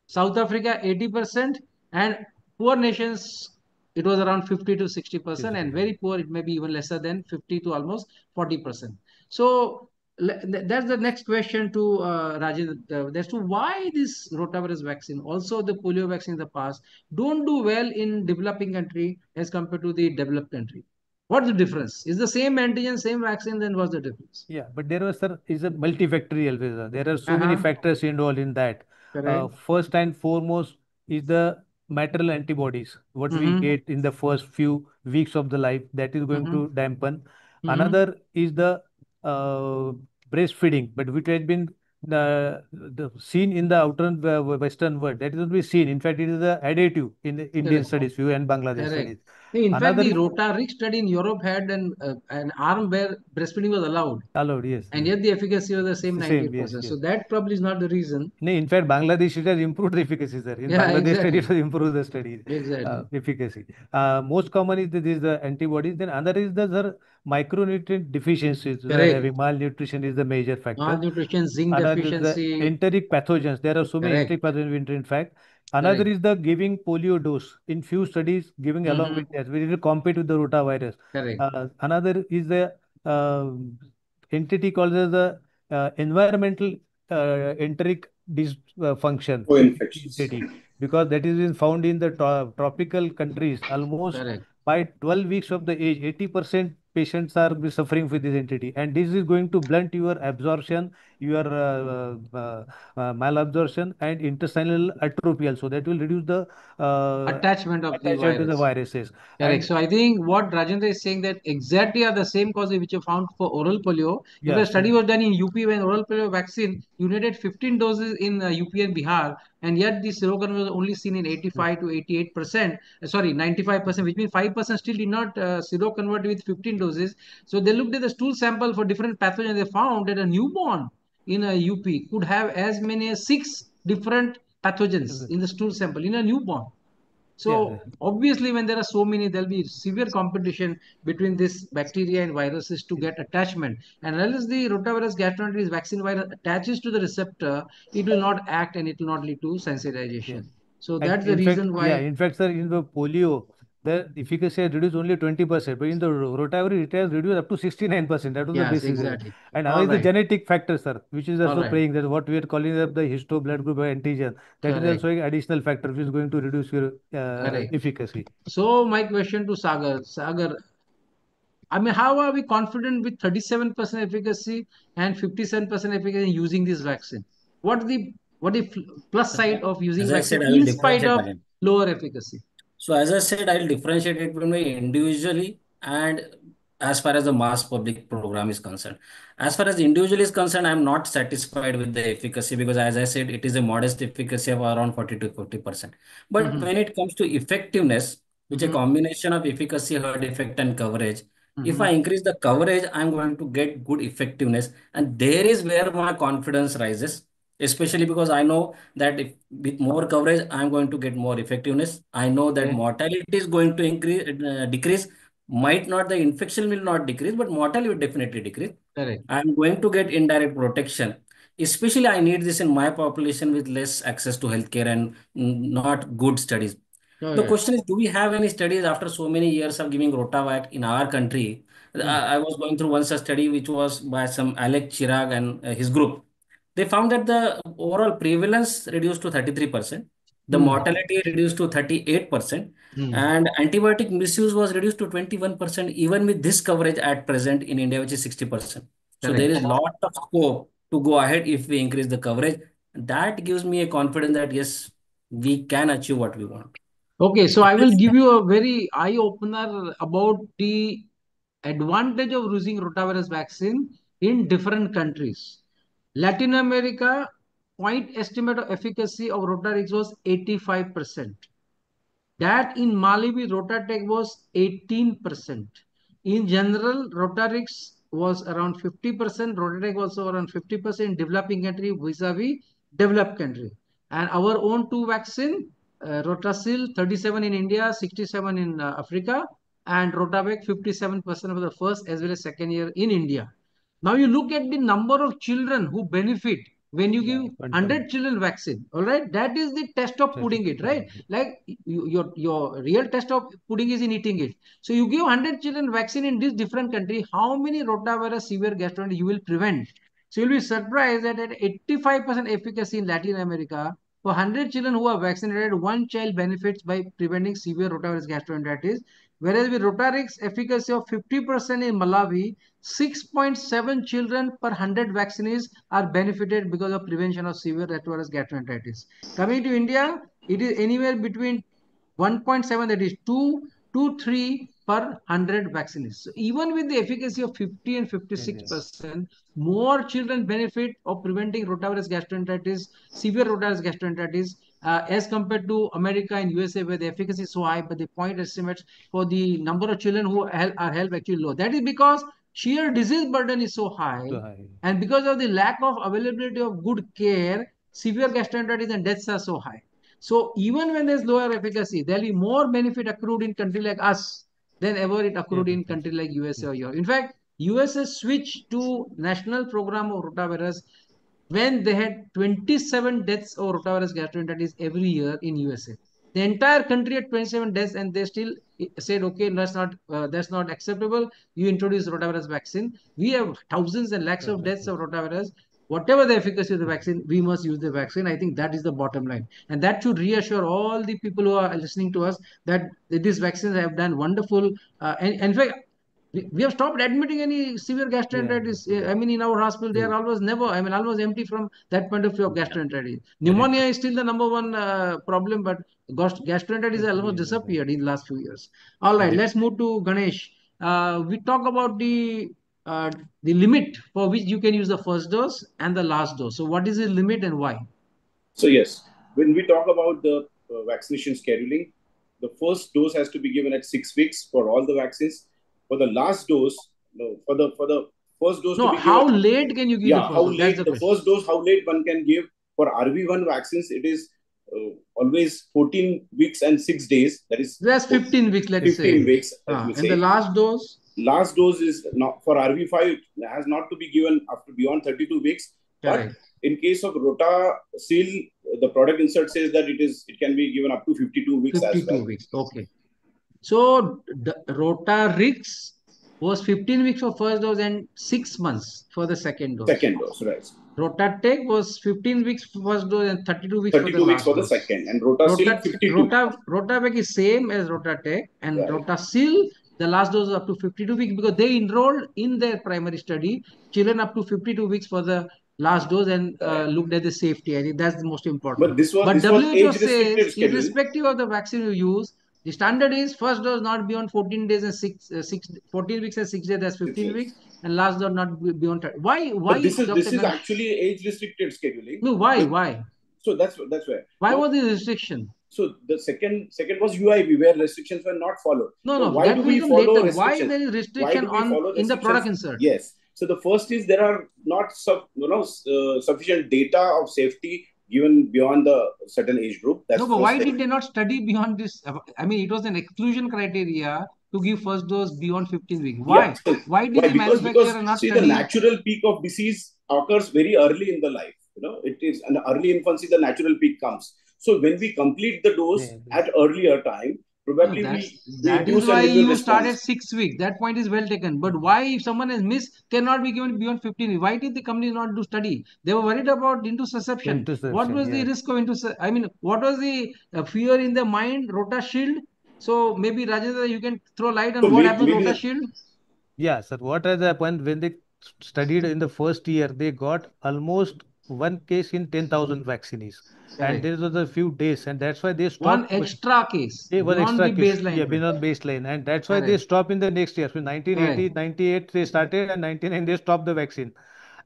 South Africa, 80%, and poor nations, it was around 50 to 60%, and very poor, it may be even lesser than 50 to almost 40%. So that's the next question to Rajiv, as to why this rotavirus vaccine, also the polio vaccine in the past, don't do well in developing country as compared to the developed country. What's the difference? Is the same antigen, same vaccine, then what's the difference? Yeah, but there was, sir, is a multifactorial visa. There are so many Uh-huh. factors involved in that. Correct. First and foremost is the maternal antibodies, what we Mm-hmm. get in the first few weeks of the life, that is going Mm-hmm. to dampen. Mm-hmm. Another is the breastfeeding, but which has been the seen in the outer Western world. That is not be seen. In fact, it is a additive in the Indian Correct. studies view and Bangladesh Correct. studies. In fact, Another the is Rotavirus study in Europe had an arm where breastfeeding was allowed, allowed. Yes, and yes. yet the efficacy was the It's same the same. Yes, 98%. yes. So that probably is not the reason. No, in fact, Bangladesh it has improved the efficacy, sir. In Yeah, Bangladesh study, it exactly. has improved the study Exactly. efficacy. Most common is the antibodies. Then another is the, sir, micronutrient deficiencies we are Correct. having. Malnutrition is the major factor. Malnutrition, zinc Another is the deficiency. enteric pathogens. There are so many enteric Correct. pathogens in fact. Another Correct. is the giving polio dose. In few studies, giving along Mm-hmm. with that, we need to compete with the rotavirus. Correct. Another is the uh, entity called as the environmental enteric dysfunction Co-infections. entity, because that is been found in the tropical countries. Almost Correct. by 12 weeks of the age, 80% patients are suffering with this entity, and this is going to blunt your absorption, your malabsorption, and intestinal atrophy also. That will reduce the uh, Attachment of the attachment to the virus. viruses. Correct. And So I think what Rajendra is saying that exactly are the same causes which are found for oral polio. If a yes, study was done in UP when oral polio vaccine, you needed 15 doses in UP and Bihar, and yet the seroconversion was only seen in 85 to 88%. Sorry, 95%, which means 5% still did not seroconvert with 15 doses. So they looked at the stool sample for different pathogens. They found that a newborn in a UP could have as many as 6 different pathogens in the stool sample in a newborn. yeah, So obviously, when there are so many, there'll be severe competition between this bacteria and viruses to get attachment. And unless the rotavirus gastroenteritis vaccine virus attaches to the receptor, it will not act and it will not lead to yeah. sensitization. So And that's the in fact, reason yeah, why. in fact, sir, in the polio, the efficacy has reduced only 20%, but in the rotavirus, it has reduced up to 69%. That was the Yes, basic. exactly. And another All is the right. genetic factor, sir, which is All also right. playing that what we are calling the histo blood group antigen. That is Correct. also an additional factor which is going to reduce your Correct. efficacy. So my question to Sagar, Sagar, I mean, how are we confident with 37% efficacy and 57% efficacy in using this vaccine? What the plus side of using As I vaccine said, I will in spite differentiate of again. lower efficacy? So as I said, I'll differentiate it between individually and as far as the mass public program is concerned. As far as individual is concerned, I'm not satisfied with the efficacy because as I said, it is a modest efficacy of around 40 to 50%. But Mm-hmm. when it comes to effectiveness, which a Mm-hmm. combination of efficacy, herd effect, and coverage, if Mm-hmm. I increase the coverage, I'm going to get good effectiveness. And there is where my confidence rises, especially because I know that if with more coverage, I'm going to get more effectiveness. I know that Okay. mortality is going to decrease. Might not, the infection will not decrease, but mortality will definitely decrease. Correct. I'm going to get indirect protection. Especially, I need this in my population with less access to healthcare and not good studies. The Correct. question is, do we have any studies after so many years of giving Rotavac in our country? Mm. I was going through once a study which was by some Alec Chirag and his group. They found that the overall prevalence reduced to 33%, the Mm. mortality reduced to 38%, Mm. and antibiotic misuse was reduced to 21%, even with this coverage at present in India, which is 60%. So there is Correct. lot of scope to go ahead if we increase the coverage. That gives me a confidence that yes, we can achieve what we want. Okay, so I will give you a very eye opener about the advantage of using rotavirus vaccine in different countries. Latin America, point estimate of efficacy of rotavirus was 85%. That in Malawi, Rotatec was 18%. In general, Rotarix was around 50%. Rotatec was also around 50% in developing country vis-a-vis developed country. And our own two vaccine, Rotasil 37 in India, 67 in Africa, and Rotavec 57% of the first as well as second year in India. Now you look at the number of children who benefit when you Yeah, give control. 100 children vaccine. All right, that is the test of putting it, right? Like your real test of putting is in eating it. So you give 100 children vaccine in this different country, how many rotavirus severe gastroenteritis you will prevent? So you'll be surprised that at 85% efficacy in Latin America, for 100 children who are vaccinated, one child benefits by preventing severe rotavirus gastroenteritis. Whereas with Rotarix, efficacy of 50% in Malawi, 6.7 children per 100 vaccinees are benefited because of prevention of severe retrovirus gastroenteritis. Coming to India, it is anywhere between 1.7, that is 2 to 3 per 100 vaccines. So even with the efficacy of 50 and 56%, more children benefit of preventing rotavirus gastroenteritis, severe rotavirus gastroenteritis, as compared to America and USA, where the efficacy is so high, but the point estimates for the number of children who are helped actually low. That is because sheer disease burden is so high, and because of the lack of availability of good care, severe gastroenteritis and deaths are so high. So even when there's lower efficacy, there'll be more benefit accrued in country like us than ever it accrued in country like USA or Europe. In fact, USA switched to national program of rotavirus when they had 27 deaths of rotavirus gastroenteritis every year in USA. The entire country had 27 deaths, and they still said, okay, that's not acceptable. You introduce rotavirus vaccine. We have thousands and lakhs of deaths of rotavirus. Whatever the efficacy of the vaccine, we must use the vaccine. I think that is the bottom line. And that should reassure all the people who are listening to us that these vaccines have done wonderful. And in fact, we have stopped admitting any severe gastroenteritis. I mean, in our hospital, they are almost never, I mean, almost empty from that point of view of gastroenteritis. Pneumonia is still the number one problem, but gastroenteritis has almost disappeared in the last few years. All right, let's move to Ganesh. We talk about the limit for which you can use the first dose and the last dose. So what is the limit and why? So yes, when we talk about the vaccination scheduling, the first dose has to be given at 6 weeks for all the vaccines. For the last dose, for the first dose to be how given, late can you give the first how dose? late the first dose, how late one can give. For RV1 vaccines, it is always 14 weeks and 6 days. That's 15 weeks, let's 15 say. weeks, And the last dose? Last dose is not for RV5, has not to be given after beyond 32 weeks. Correct. But in case of Rotasil, the product insert says that it can be given up to 52 weeks 52 as well. weeks, okay. So the Rotarix was 15 weeks for first dose and 6 months for the second dose. Second dose, right. Rotatec was 15 weeks for first dose and 32 weeks 32 for the weeks last for the dose. second, and Rotasil 52. Rotavec is same as Rotatec, and Rotasil, the last dose is up to 52 weeks because they enrolled in their primary study children up to 52 weeks for the last dose and looked at the safety. I think that's the most important. But this was WHO says, age-restricted irrespective of the vaccine you use, the standard is first dose not beyond 14 days and 14 weeks and 6 days, that's 15 weeks, and last dose not beyond 30. Why? But this is actually age-restricted scheduling. No, why? So that's where. Why was the restriction? So the second was UIB, where restrictions were not followed. No, why do we follow restrictions? Why there is restriction in the product insert? Yes. So the first is there are not sufficient data of safety given beyond the certain age group. That's but why did they not study beyond this? I mean, it was an exclusion criteria to give first dose beyond 15 weeks. Why? Yeah. Why did the manufacturer not study? The natural peak of disease occurs very early in the life. It is an early infancy, the natural peak comes. So when we complete the dose at earlier time, probably that is why you started 6 weeks. That point is well taken. But why, if someone has missed, cannot be given beyond 15 weeks? Why did the company not do study? They were worried about interception. What was the risk of interception? I mean, what was the fear in the mind? Rotashield. So maybe Rajendra, you can throw light on what happened with Rotashield. Yeah, sir. What has happened when they studied in the first year? They got almost one case in 10,000 vaccinees. Correct. And there was a few days, and that's why they stopped. One extra case. One extra case. Baseline. Yeah, beyond baseline. And that's why they stopped in the next year. So 1980, 98 they started, and 99 they stopped the vaccine.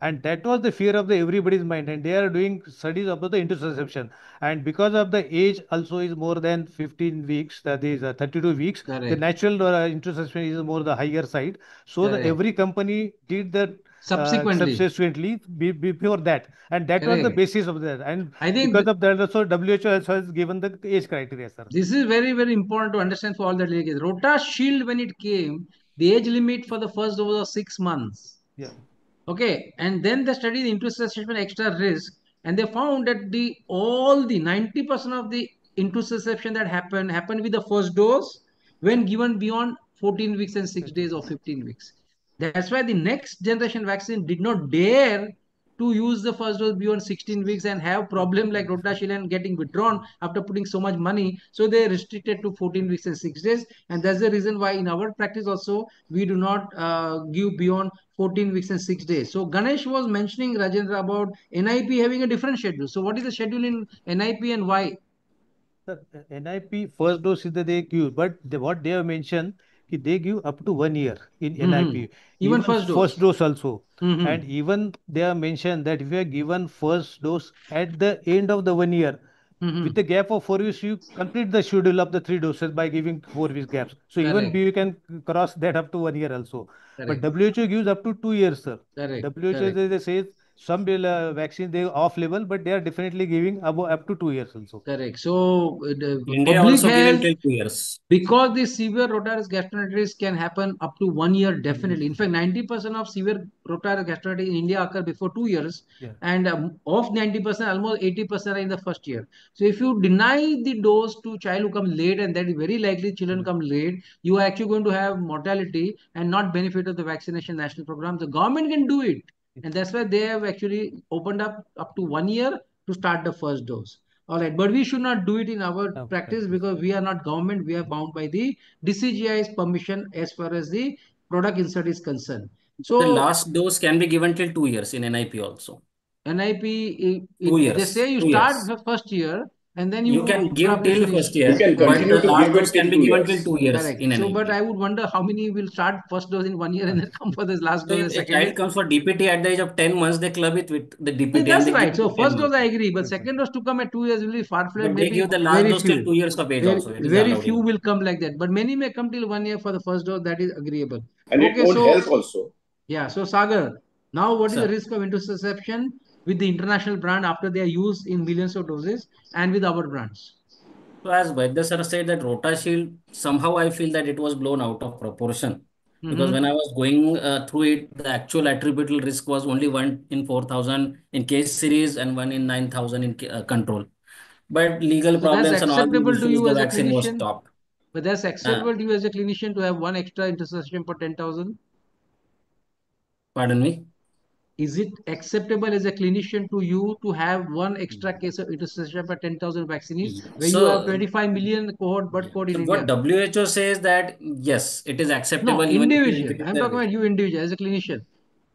And that was the fear of everybody's mind. And they are doing studies about the interception. And because of the age also is more than 15 weeks, that is 32 weeks, the natural interception is more the higher side. So every company did that subsequently before that, and that was the basis of that. And I think because of that also WHO has given the age criteria, sir. This is very, very important to understand for all the delegates. Rotashield, when it came, the age limit for the first dose was 6 months. Yeah. Okay, and then they studied the interception extra risk, and they found that all the 90% of the interception that happened with the first dose when given beyond 14 weeks and 6 days or 15 weeks. That's why the next generation vaccine did not dare to use the first dose beyond 16 weeks and have problem like Rotavirus and getting withdrawn after putting so much money. So they restricted to 14 weeks and 6 days. And that's the reason why in our practice also, we do not give beyond 14 weeks and 6 days. So Ganesh was mentioning, Rajendra, about NIP having a different schedule. So what is the schedule in NIP and why? Sir, NIP first dose is the they give, but what they have mentioned, they give up to 1 year in NIP, Even even first first dose. dose also. And even they have mentioned that if you are given first dose at the end of the 1 year, with the gap of 4 weeks, you complete the schedule of the 3 doses by giving 4 weeks gaps. So even Correct. you can cross that up to 1 year also. But Correct. WHO gives up to 2 years, sir. Correct. WHO Correct. they say some vaccine they off label, but they are definitely giving above up to 2 years also. Correct. So the India public also given health, till 2 years. because the severe rotavirus gastroenteritis can happen up to 1 year, definitely. In fact, 90% of severe rotavirus gastroenteritis in India occur before 2 years. Yeah. And of 90%, almost 80% are in the first year. So if you deny the dose to child who come late, and that is very likely children come late, you are actually going to have mortality and not benefit of the vaccination national program. The government can do it. And that's why they have actually opened up to 1 year to start the first dose. All right, but we should not do it in our practice because we are not government. We are bound by the DCGI's permission as far as the product insert is concerned. So the last dose can be given till 2 years in NIP also. NIP, 2 years. they say you 2 start years. the first year and then You can give probably till finish. first year, You can but continue the to last give it dose till can be 2 given till years. 2 years Correct. in So, NIP. but I would wonder how many will start first dose in 1 year and then come for this last So dose if and a second. child comes for DPT at the age of 10 months, they club it with the DPT That's and they right. give So it 10 first dose I months. agree, but second dose to come at 2 years will be far-fetched. But they Maybe give the last very dose till few. 2 years of age Very, also. It is very allowed few in. will come like that, but many may come till 1 year for the first dose. That is agreeable. And it Okay, won't so help also. yeah, so Sagar, now what is the Sir, risk of interception with the international brand after they are used in millions of doses and with our brands? so as Vaidya sir said that Rotashield, somehow I feel that it was blown out of proportion. Because when I was going through it, the actual attributable risk was only 1 in 4,000 in case series and 1 in 9,000 in control. But legal So that's problems and all these acceptable to issues, you the as a vaccine was clinician? stopped. But that's Uh, acceptable to you as a clinician to have one extra interception for 10,000? Pardon me? Is it acceptable as a clinician to you to have one extra case of interception for 10,000 vaccinees where you have So, 25 million cohort bird code in so what India? WHO says that yes, it is acceptable No, even if you individual. increase I'm the talking risk. about you individual as a clinician.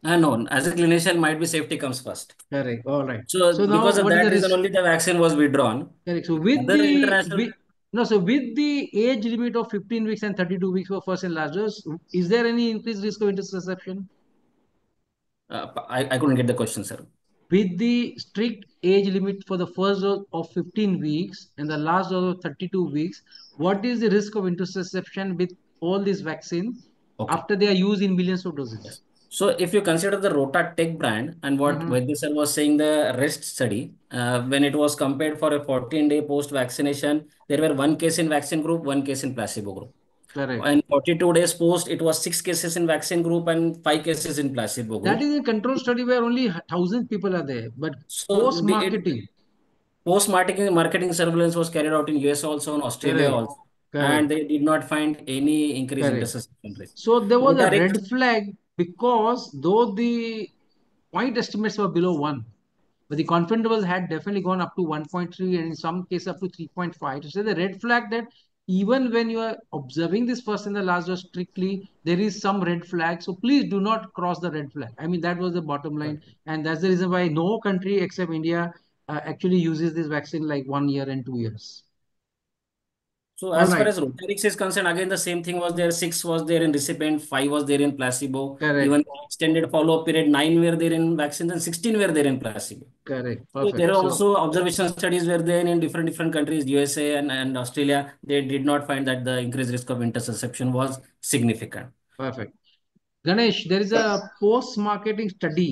No, as a clinician, might be safety comes first. Correct. All right. So So now because of what is the that reason, risk? only the vaccine was withdrawn. Correct. So with Other the international, so with the age limit of 15 weeks and 32 weeks for first and last dose, is there any increased risk of interception? I couldn't get the question, sir. With the strict age limit for the first dose of 15 weeks and the last dose of 32 weeks, what is the risk of interception with all these vaccine Okay. after they are used in millions of doses? Yes. So if you consider the Rota Tech brand and what Vaidya sir was saying, the REST study, when it was compared for a 14-day post-vaccination, there were 1 case in vaccine group, 1 case in placebo group. Correct. And 42 days post, it was 6 cases in vaccine group and 5 cases in placebo That group. is a control study where only 1,000 people are there, but So post-marketing. Post-marketing surveillance was carried out in US also and Australia Correct. also. Correct. And they did not find any increase in Correct. interception rate. So there was a Rotarix, red flag because though the point estimates were below 1, but the confidence levels had definitely gone up to 1.3 and in some cases up to 3.5. So the red flag that even when you are observing this first and the last dose strictly, there is some red flag. So please do not cross the red flag. I mean, that was the bottom line. And that's the reason why no country except India actually uses this vaccine like 1 year and 2 years. so All as far right. as Rotarix is concerned, again the same thing was there. 6 was there in recipient, 5 was there in placebo. Correct. Even extended follow-up period, 9 were there in vaccines and 16 were there in placebo. Correct. So Perfect. there are So also observation studies were there in different countries, USA and Australia. They did not find that the increased risk of interception was significant. perfect. Ganesh, there is a post-marketing study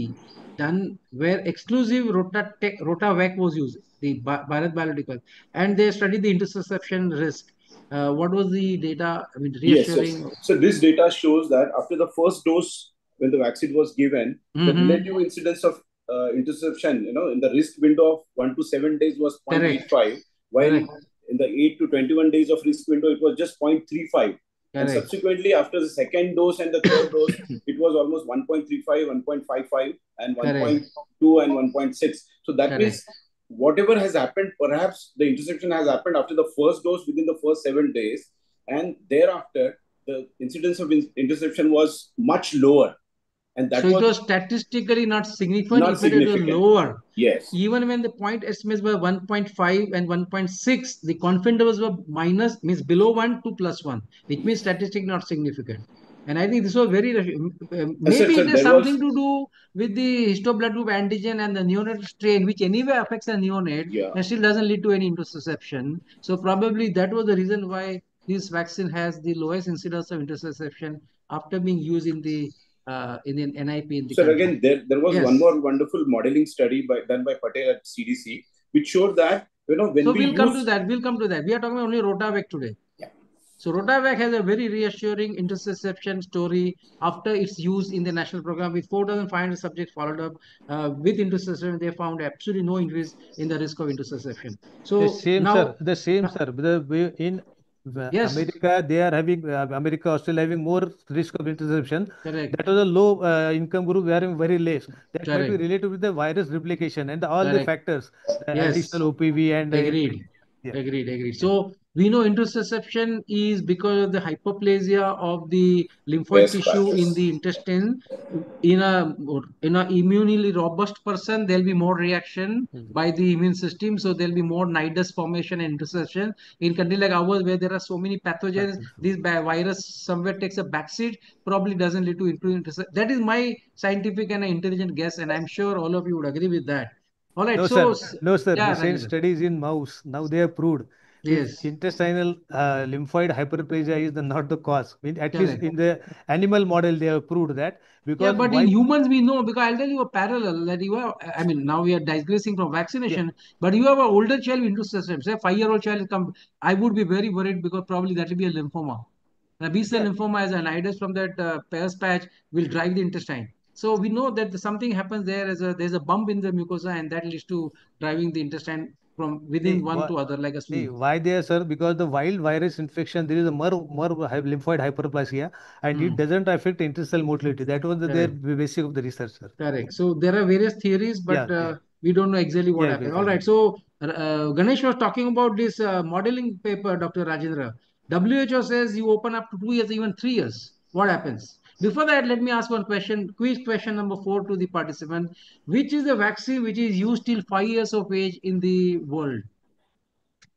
done where exclusive Rotavac was used, the Bharat Biological, and they studied the interception risk. What was the data? I mean, Yes, yes. reassuring. So this data shows that after the first dose, when the vaccine was given, the relative incidence of interception, in the risk window of 1 to 7 days was 0.85, while Correct. in the 8 to 21 days of risk window, it was just 0.35. And Correct. subsequently, after the second dose and the third dose, it was almost 1.35, 1.55, and Correct. 1.2 and 1.6. So that Correct. means whatever has happened, perhaps the interception has happened after the first dose within the first 7 days, and thereafter the incidence of interception was much lower, and that So it was was statistically not significant, not if it is significant. lower. Yes. Even when the point estimates were 1.5 and 1.6, the confidence intervals were minus, means below 1 to plus 1, which means statistically not significant. And I think this was very, maybe Sir, it has something to do with the histoblood group antigen and the neonatal strain, which anyway affects the neonate and still doesn't lead to any interception. So probably that was the reason why this vaccine has the lowest incidence of interception after being used in the NIP in the So country. again, there was one more wonderful modeling study done by Patel at CDC, which showed that when so we we'll come to that. We'll come to that. We are talking only Rotavac today. Yeah. So Rotavac has a very reassuring interception story after its use in the national program with 4,500 subjects followed up with interception. They found absolutely no increase in the risk of interception. So The same, now, sir. The same, sir. In yes, America, they are having America, Australia having more risk of interception. correct, That was a low income group, we are having very less. That might be correct, related with the virus replication and all the correct. factors, the Yes, additional OPV and agreed. yeah. Agreed. So we know interception is because of the hyperplasia of the lymphoid tissue in the intestine. In a immunely robust person, there'll be more reaction by the immune system, so there'll be more nidus formation and interception. In country like ours, where there are so many pathogens, this virus somewhere takes a backseat, probably doesn't lead to interception. That is my scientific and intelligent guess, and I'm sure all of you would agree with that. All right, No, so sir. No, sir. yeah, Recent Rajendra. studies in mouse. Now they have proved if Yes. intestinal lymphoid hyperplasia is not the cause. At least Correct. in the animal model, they have proved that. Yeah, Because but why? in humans we know, because I'll tell you a parallel that you have. I mean, now we are digressing from vaccination, but you have an older child with interception. Say 5-year-old child is come, I would be very worried because probably that will be a lymphoma. And a B cell lymphoma as an nidus from that Peyer's patch will drive the intestine. So we know that something happens there as there's a bump in the mucosa and that leads to driving the intestine from within one to other like a sleeve. Why there, sir? Because the wild virus infection, there is a more lymphoid hyperplasia, and it doesn't affect intestinal motility. That was their basic of the research, sir. Correct. So there are various theories, but we don't know exactly what happened. All right. So Ganesh was talking about this modeling paper, Dr. Rajendra. WHO says you open up to 2 years, even 3 years. What happens? Before that, let me ask one question. Quiz question number 4 to the participant. Which is the vaccine which is used till 5 years of age in the world?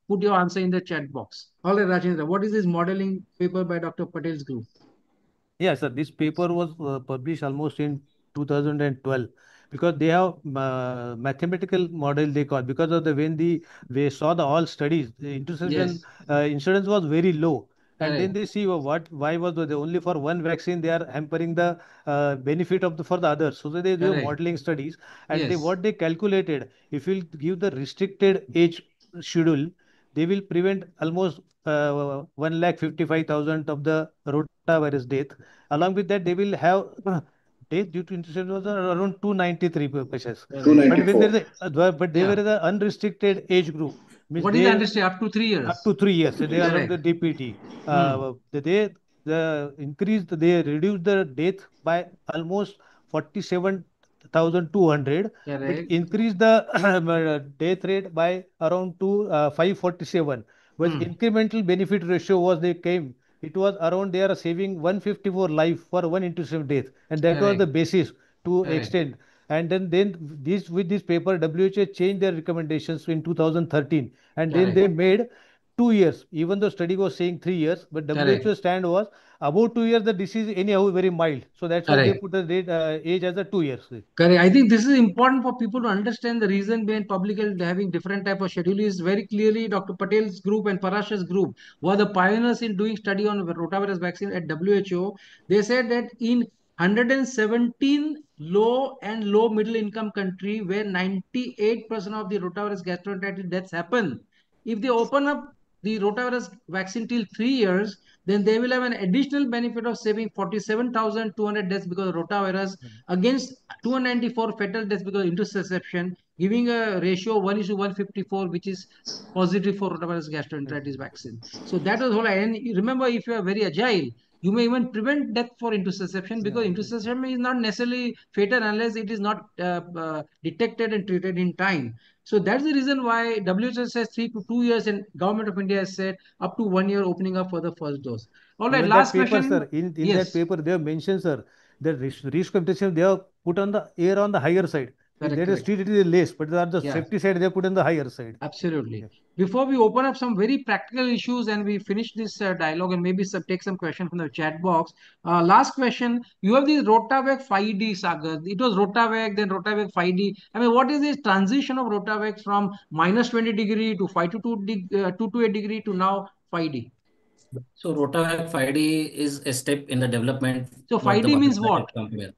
Put your answer in the chat box. All right, Rajendra. What is this modeling paper by Dr. Patel's group? Yeah, sir. This paper was published almost in 2012 because they have mathematical model they call because of the when they saw the all studies the interception incidence was very low, and then they see why was the only for one vaccine they are hampering the benefit of the for the others, so they were modeling studies, and what they calculated, if you give the restricted age schedule, they will prevent almost 1,55,000 of the rotavirus death. Along with that, they will have death due to interception was around 293 patients. But when there is but they were the unrestricted age group. Means what is the unrestricted? Up to 3 years. Up to 3 years. So they are on the DPT. They reduced the death by almost 47,200, but increased the death rate by around 547. Was incremental benefit ratio was they came. It was around they are saving 154 life for one intrusive death, and that was the basis to extend. And then this with this paper, WHO changed their recommendations in 2013, and then they made 2 years. Even though study was saying 3 years, but WHO stand was about 2 years. The disease anyhow very mild, so that's why they put the age as a 2 years. Correct. I think this is important for people to understand the reason behind public health having different type of schedule is very clearly Dr. Patel's group and Parash's group were the pioneers in doing study on rotavirus vaccine at WHO. They said that in 117 low and low middle income country where 98% of the rotavirus gastroenteritis deaths happen, if they open up the rotavirus vaccine till 3 years, then they will have an additional benefit of saving 47,200 deaths because of rotavirus against 294 fatal deaths because of interception, giving a ratio 1:154, which is positive for rotavirus gastroenteritis vaccine. So that was whole. And remember, if you are very agile, you may even prevent death for intussusception, because intussusception is not necessarily fatal unless it is not detected and treated in time. So that's the reason why WHO says 3 to 2 years, and Government of India has said up to 1 year opening up for the first dose. All right, Even last that paper, question. sir, in that Yes, paper, they have mentioned, sir, the risk of detection, they have put on the air on the higher side. correct, They just correct. treat it is less, but on the Yeah. safety side, they have put on the higher side. Absolutely. Yeah. Before we open up some very practical issues and we finish this dialogue and maybe take some question from the chat box. Last question. You have the Rotavac 5D, Sagar. It was Rotavac, then Rotavac 5D. I mean, what is this transition of Rotavac from -20 degree to 2 to 8 degree to now 5D? So Rotavac 5D is a step in the development So what the 5D means biotech what? company.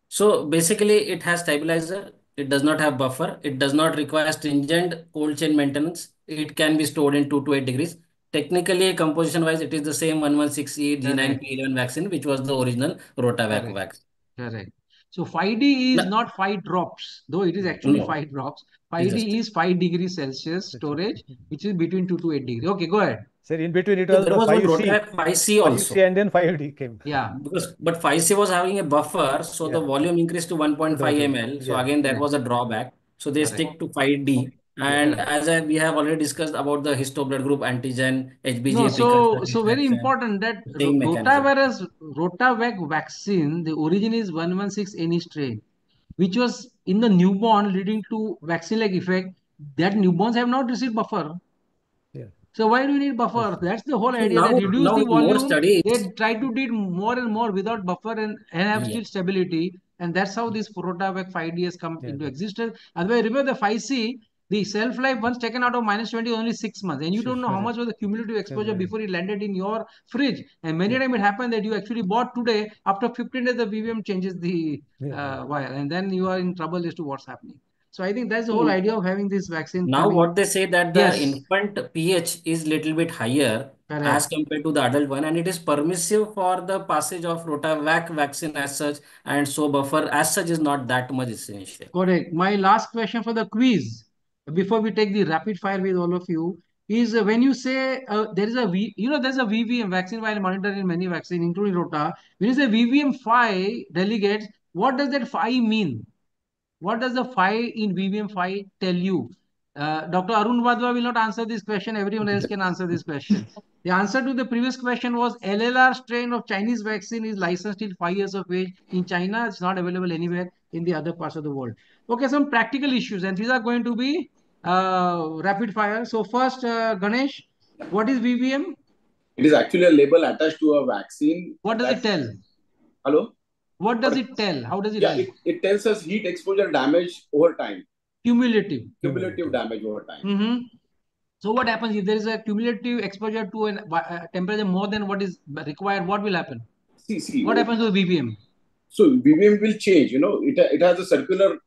So basically it has stabilizer, it does not have buffer, it does not require stringent cold chain maintenance. It can be stored in 2 to 8 degrees. Technically, composition wise, it is the same 1168 Correct. G9P11 vaccine, which was the original Rotavac Correct. vaccine. Correct. So 5D is No, not 5 drops, though it is actually no, 5 drops. it's 5D just is 5 degrees Celsius storage, which is between 2 to 8 degrees. Okay, go ahead. Sir, in between it so was there the was one 5C, Rotavac 5C 5C also. and then 5D came. Yeah, Because but 5C was having a buffer, so the Yeah. volume increased to 1.5 ml. So Yeah. again, that correct, was a drawback. So they correct, stick to 5D. And correct. we have already discussed about the histo blood group antigen, No, HBG precursor so very extraction, important that the same mechanism. Rotavac vaccine, the origin is 116 strain, which was in the newborn leading to vaccine-like effect. That newborns have not received buffer. Yeah. So why do you need buffer? Yes. That's the whole So idea. That reduce now the with more volume. studies, They try to do it more and more without buffer and have yeah, still stability. And that's how this Rotavac 5D has come Yeah. into existence. Otherwise, remember the 5C, the shelf life once taken out of -20 is only 6 months. And you don't know how much was the cumulative exposure before it landed in your fridge. And many times it happened that you actually bought today, after 15 days, the VVM changes the wire. And then you are in trouble as to what's happening. So I think that's the whole so idea of having this vaccine now coming. what they say that the Yes, infant pH is little bit higher as correct. compared to the adult one, and it is permissive for the passage of Rotavac vaccine as such, and so buffer as such is not that much essential. Correct. My last question for the quiz, before we take the rapid fire with all of you, is when you say there is a there's a VVM vaccine while monitoring many vaccines, including Rota. When you say VVM 5 delegates, what does that 5 mean? What does the phi in VVM phi tell you? Dr. Arun Vadva will not answer this question. Everyone else can answer this question. The answer to the previous question was LLR strain of Chinese vaccine is licensed till 5 years of age in China. It's not available anywhere in the other parts of the world. Okay, some practical issues, and these are going to be rapid fire. So first, Ganesh, what is VVM? It is actually a label attached to a vaccine. What does it tell? Hello? What does it tell? How does it Yeah, help? it tells us heat exposure damage over time. Cumulative. Cumulative damage over time. Mm-hmm. So what happens if there is a cumulative exposure to a temperature more than what is required? What will happen? See. What happens to VVM? So VVM will change. It has a circular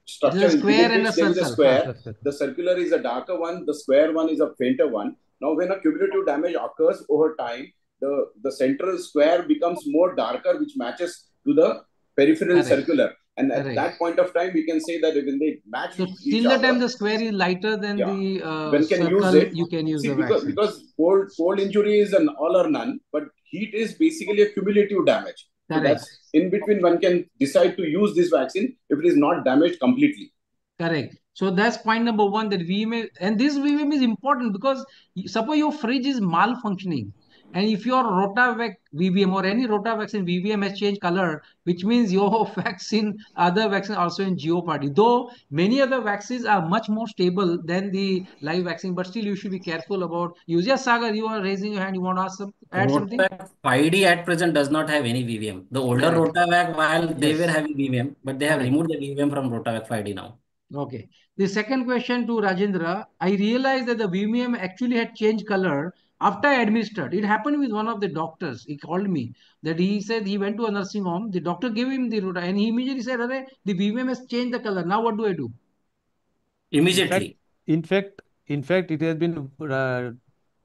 structure. It is a square and a there is a circle. square. The circular is a darker one. The square one is a fainter one. Now, when a cumulative damage occurs over time, the central square becomes more darker, which matches to the peripheral circular. And at that point of time, we can say that when they match so each till the other, time the square is lighter than the one can circle, use it. you can use See, the vaccine. because cold injury is an all or none, but heat is basically a cumulative damage. So that's in between one can decide to use this vaccine if it is not damaged completely. Correct. So that's point number one, that VMA, and this VMA is important because suppose your fridge is malfunctioning, and if your Rotavac VVM or any Rotavaccine VVM has changed color, which means your vaccine, other vaccine also in jeopardy. Though many other vaccines are much more stable than the live vaccine, but still you should be careful about use. Yes, Sagar, you are raising your hand. You want to add something? Rotavac 5D at present does not have any VVM. The older Rotavac, while they were having VVM, but they have removed the VVM from Rotavac 5D now. Okay. The second question to Rajendra, I realized that the VMM actually had changed color after I administered. It happened with one of the doctors. He called me that he said he went to a nursing home. The doctor gave him the Rota and he immediately said, the VMM has changed the color. Now what do I do? Immediately. In fact, it has been expired.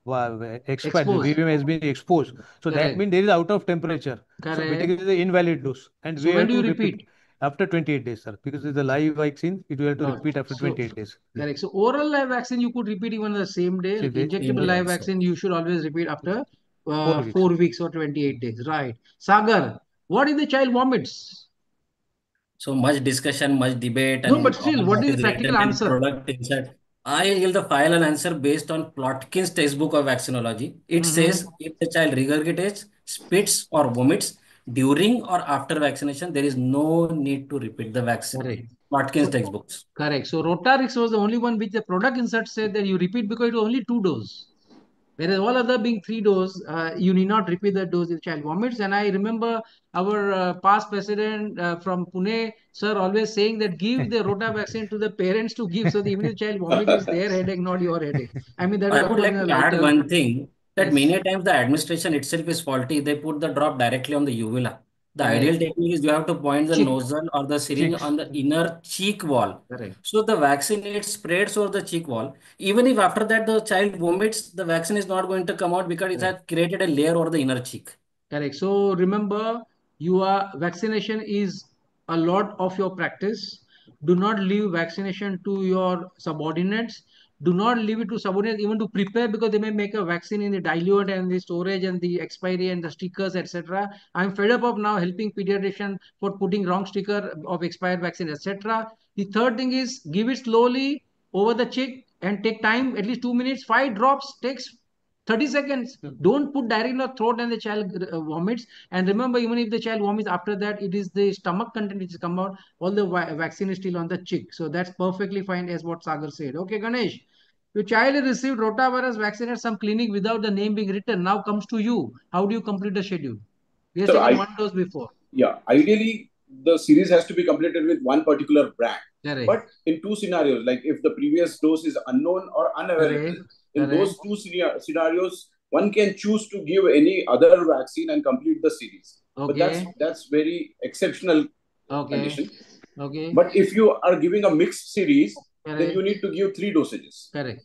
The Exposed. VVM has been exposed. So that means there is out of temperature. So Correct. it is an invalid dose. And So we when have do you to repeat? After 28 days, sir, because it's a live vaccine, it will have to No, repeat after so 28 days. correct. So oral live vaccine you could repeat even the same day. Same day. Injectable live vaccine you should always repeat after 4 weeks. 4 weeks or 28 days. Right. Sagar, what if the child vomits? So much discussion, much debate, No, and but all still, what what is the is practical written in answer? product inside. I will the file an answer based on Plotkin's textbook of vaccinology. It says if the child regurgitates, spits, or vomits during or after vaccination, there is no need to repeat the vaccine. Correct. Plotkin's So, textbooks. correct. So Rotarix was the only one which the product insert said that you repeat because it was only 2 doses. Whereas all other being 3 doses, you need not repeat that dose if the child vomits. And I remember our past president from Pune, sir, always saying that give the Rota vaccine to the parents to give. So that even if the child vomit, is their headache, not your headache. I mean, that was I of would course in like a to add lighter. one thing that Yes. many times the administration itself is faulty. They put the drop directly on the uvula. The Correct. ideal technique is you have to point the Cheek. nozzle or the syringe Cheeks. on the inner cheek wall. Correct. So the vaccine it spreads over the cheek wall. Even if after that the child vomits, the vaccine is not going to come out because it has created a layer over the inner cheek. Correct. So remember, your vaccination is a lot of your practice. Do not leave vaccination to your subordinates. Do not leave it to subordinates even to prepare because they may make a vaccine in the dilute and the storage and the expiry and the stickers, etc. I'm fed up of now helping pediatrician for putting wrong sticker of expired vaccine, etc. The third thing is give it slowly over the cheek and take time, at least 2 minutes, 5 drops takes 30 seconds. Don't put directly in the throat and the child vomits. And remember, even if the child vomits after that, it is the stomach content which has come out. All the vaccine is still on the cheek. So that's perfectly fine as what Sagar said. Okay, Ganesh. Your child has received rotavirus vaccine at some clinic without the name being written. Now comes to you. How do you complete the schedule? He has So taken 1 dose before. Yeah, ideally the series has to be completed with one particular brand. Correct. But in 2 scenarios, like if the previous dose is unknown or unavailable, in those 2 scenarios, one can choose to give any other vaccine and complete the series. But that's very exceptional condition. But if you are giving a mixed series, then you need to give 3 dosages. Correct.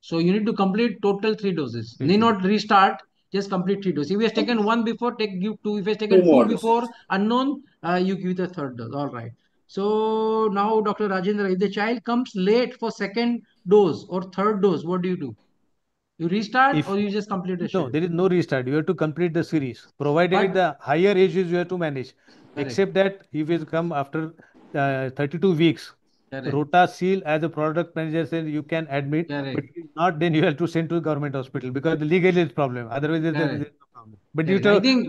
So you need to complete total 3 doses. Need not restart, just complete 3 doses. If he has taken 1 before, give 2. If he has taken 2 before, unknown, you give the 3rd dose. All right. So now, Dr. Rajendra, if the child comes late for 2nd dose or 3rd dose, what do you do? You restart or you just complete the schedule? No, there is no restart. You have to complete the series. Provided the higher ages you have to manage. Except that if it come after 32 weeks, Rota seal as a product manager says you can admit, but if not, then you have to send to the government hospital because the legal is problem. Otherwise, there is no problem. But you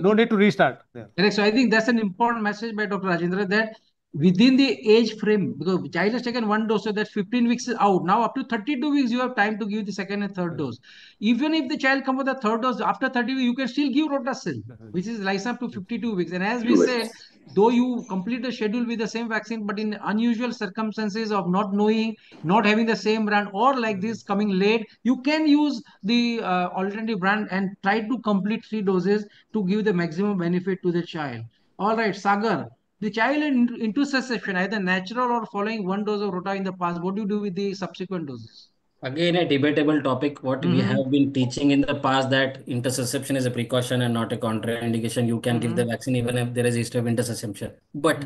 no need to restart. Correct. So I think that's an important message by Dr. Rajendra that within the age frame, because child has taken 1 dose, so that 15 weeks is out. Now up to 32 weeks, you have time to give the 2nd and 3rd dose. Even if the child comes with the 3rd dose, after 30 weeks, you can still give Rotasil, which is licensed up to 52 weeks. And as we said, though you complete the schedule with the same vaccine, but in unusual circumstances of not knowing, not having the same brand, or like this coming late, you can use the alternative brand and try to complete 3 doses to give the maximum benefit to the child. All right, Sagar, the child into cessation, either natural or following 1 dose of Rota in the past, what do you do with the subsequent doses? Again, a debatable topic. What we have been teaching in the past that interception is a precaution and not a contraindication. You can give the vaccine even if there is history of interception. But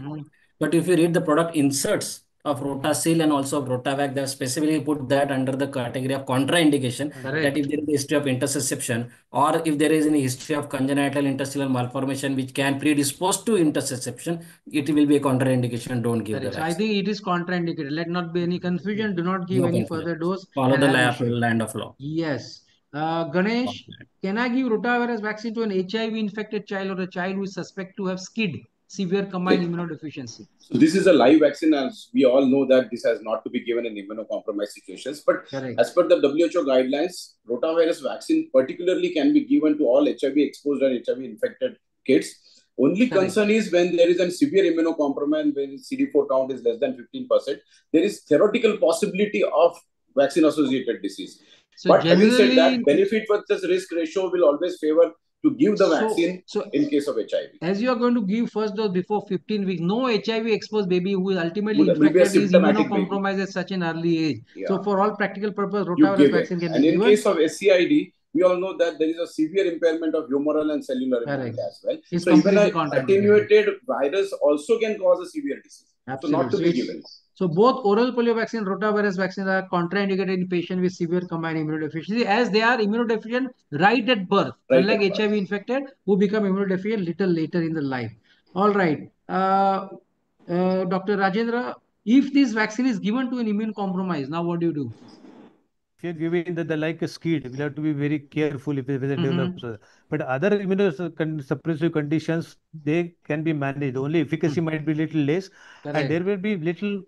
if you read the product inserts of Rotasil and also of Rotavac, they have specifically put that under the category of contraindication. That if there is a history of interception or if there is any history of congenital interstitial malformation which can predispose to interception, it will be a contraindication. Don't give the vaccine. So I think it is contraindicated. Let not be any confusion. Do not give any further dose. Follow the land of law. Yes. Ganesh, can I give rotavirus vaccine to an HIV infected child or a child who is suspect to have SCID, severe combined immunodeficiency? So this is a live vaccine, as we all know that this has not to be given in immunocompromised situations. But as per the WHO guidelines, rotavirus vaccine particularly can be given to all HIV exposed and HIV infected kids. Only concern is when there is a severe immunocompromise, when CD4 count is less than 15%, there is theoretical possibility of vaccine-associated disease. So but having said that, benefit versus risk ratio will always favor to give the vaccine in case of HIV. As you are going to give first dose before 15 weeks, no HIV exposed baby who is ultimately infected is immunocompromised at such an early age. So for all practical purpose, rotavirus vaccine can be given. And in case of SCID, we all know that there is a severe impairment of humoral and cellular immunity as well. It's So even completely an contraindicated. attenuated virus also can cause a severe disease. Absolutely. So not to be given. So both oral polio vaccine, rotavirus vaccine are contraindicated in patients with severe combined immunodeficiency, as they are immunodeficient right at birth, unlike HIV infected who become immunodeficient little later in the life. All right. Dr. Rajendra, if this vaccine is given to an immune compromised, now what do you do? If you're giving the like a skid, we'll have to be very careful if it develops. But other immunosuppressive conditions, they can be managed. Only efficacy might be little less, and there will be little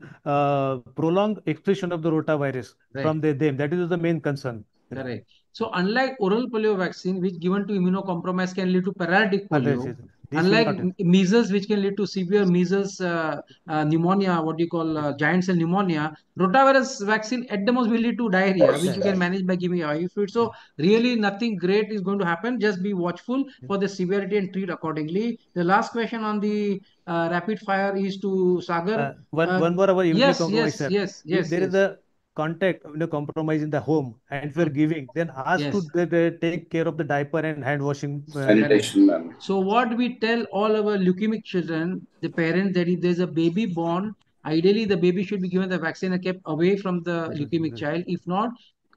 prolonged expression of the rotavirus from them. That is the main concern. Correct. So unlike oral polio vaccine, which given to immunocompromised can lead to paralytic polio, unlike measles, which can lead to severe measles pneumonia, what you call giant cell pneumonia, rotavirus vaccine at the most will lead to diarrhea, which you can manage by giving IV fluid. So really nothing great is going to happen. Just be watchful for the severity and treat accordingly. The last question on the rapid fire is to Sagar. One more about immunocompromised. Yes. If there is a contact compromise in the home and if you're giving, then ask to take care of the diaper and hand washing. Sanitation. So what we tell all our leukemic children, the parents, that if there's a baby born, ideally the baby should be given the vaccine and kept away from the leukemic child. If not,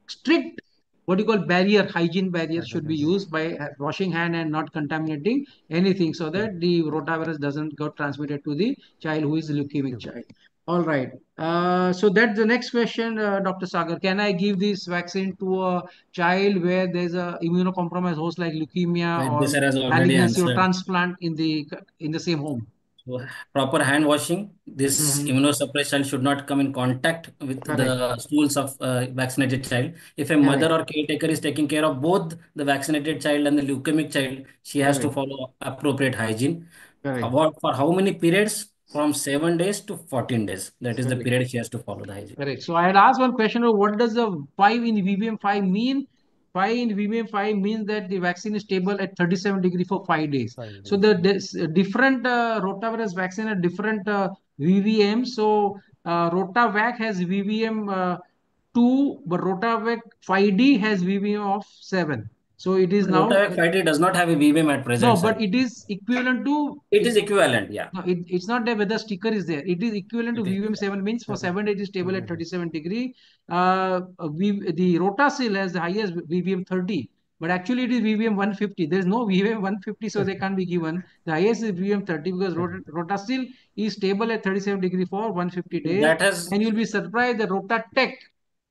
strict what you call hygiene barriers should be used by washing hand and not contaminating anything, so that the rotavirus doesn't get transmitted to the child who is a leukemic child. All right. So that's the next question, Dr. Sagar. Can I give this vaccine to a child where there's a immunocompromised host like leukemia or malignancy or transplant in the same home? So proper hand washing. This immunosuppressed child should not come in contact with the stools of vaccinated child. If a mother or caretaker is taking care of both the vaccinated child and the leukemic child, she has to follow appropriate hygiene. For how many periods? From 7 days to 14 days. That is the period she has to follow the hygiene. Correct. So I had asked one question of what does the 5 in VVM5 mean? 5 in VVM5 means that the vaccine is stable at 37 degree for 5 days. So the different rotavirus vaccine are different VVM. So Rotavac has VVM 2, but Rotavac 5D has VVM of 7. So it is now. Rotavac 5D does not have a VVM at present. No, but it is equivalent to. It is equivalent, yeah. No, it's not there whether sticker is there. It is equivalent to VVM 7 means for 7 days it is stable at 37 degree. The Rotacil has the highest VVM 30, but actually it is VVM 150. There is no VVM 150, so they can't be given. The highest is VVM 30 because Rotacil is stable at 37 degree for 150 days. And you'll be surprised that Rotatech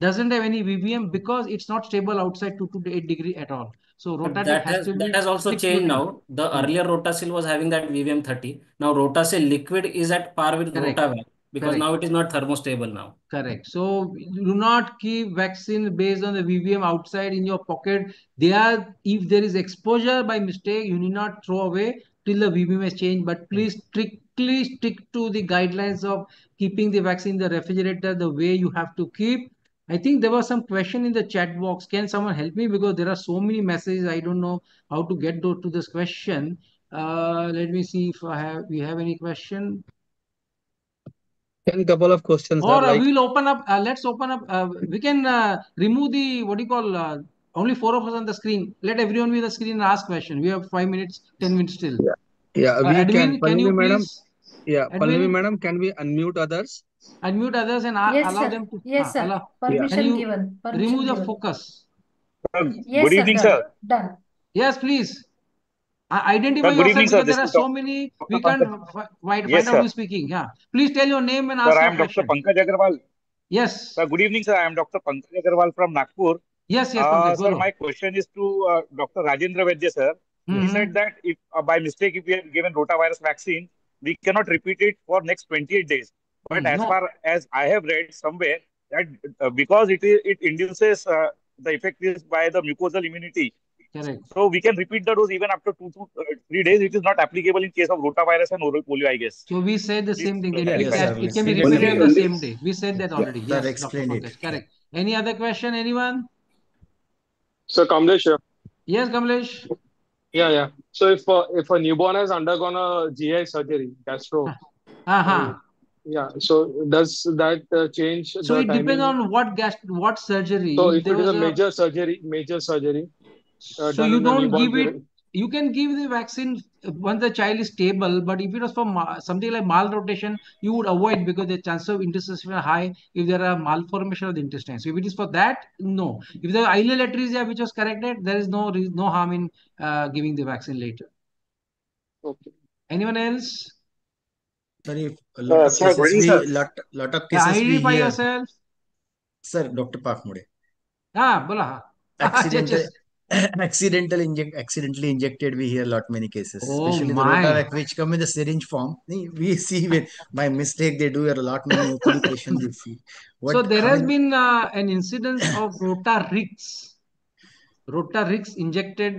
doesn't have any VVM because it's not stable outside 2 to 8 degree at all. So Rotatech that has also changed now. The earlier Rotacil was having that VVM 30. Now Rotacil liquid is at par with Rotavac because now it is not thermostable now. Correct. So do not keep vaccine based on the VVM outside in your pocket. If there is exposure by mistake, you need not throw away till the VVM has changed. But please strictly stick to the guidelines of keeping the vaccine in the refrigerator the way you have to keep. I think there was some question in the chat box. Can someone help me? Because there are so many messages. I don't know how to get to this question. Let me see if we have any question. A couple of questions. Or we'll open up. Let's open up. We can remove the what do you call? Only 4 of us on the screen. Let everyone be on the screen and ask question. We have 5 minutes, 10 minutes still. Yeah, we Edwin, can you madam, please? Yeah, Pallavi madam, can we unmute others? Unmute others and allow them to. Yes, sir. Permission given. Remove the focus. Yes, good evening, sir. Done. Yes, please. Identify yourself evening, because sir. There are so many. We can't find out who's speaking. Yeah. Please tell your name and ask Sir, I your am question. Dr. Pankaj Agarwal. Yes. Sir, good evening, sir. I am Dr. Pankaj Agarwal from Nagpur. Yes, Pankaj. Sir, my question is to Dr. Rajendra Vaidya, sir. He said that if by mistake, if we are given rotavirus vaccine, we cannot repeat it for next 28 days. But as far as I have read somewhere, that because it induces the effect is by the mucosal immunity. Correct. So we can repeat the dose even after 2 to 3 days. It is not applicable in case of rotavirus and oral polio, I guess. So we said the same thing. That Yes, it can be repeated the same day. We said that already. That Yes, explained Dr. Pankaj. Correct. Any other question? Anyone? Sir, Kamlesh. Yes, Kamlesh. Yeah. So if a newborn has undergone a GI surgery, gastro. Yeah. So does that change? So it depends on what surgery. So if it is a major surgery, So done you in the don't newborn give it. period? You can give the vaccine once the child is stable, but if it was for something like malrotation, you would avoid because the chance of intercession are high if there are malformation of the intestine. So if it is for that, no. If the ileal atresia which was corrected, there is no harm in giving the vaccine later. Okay. Anyone else? Sorry, a lot of Sir, good cases evening, sir. lot of Yeah, cases we identify hear. yourself. Sir, Dr. Pakmude. Bola. Accidental, accidentally injected. We hear a lot many cases, Oh especially the my. Rotavac, which come in the syringe form. We see when by mistake they do a lot many OPD patients. We see So what there how has many. been an incidence of Rotarix. Rotarix injected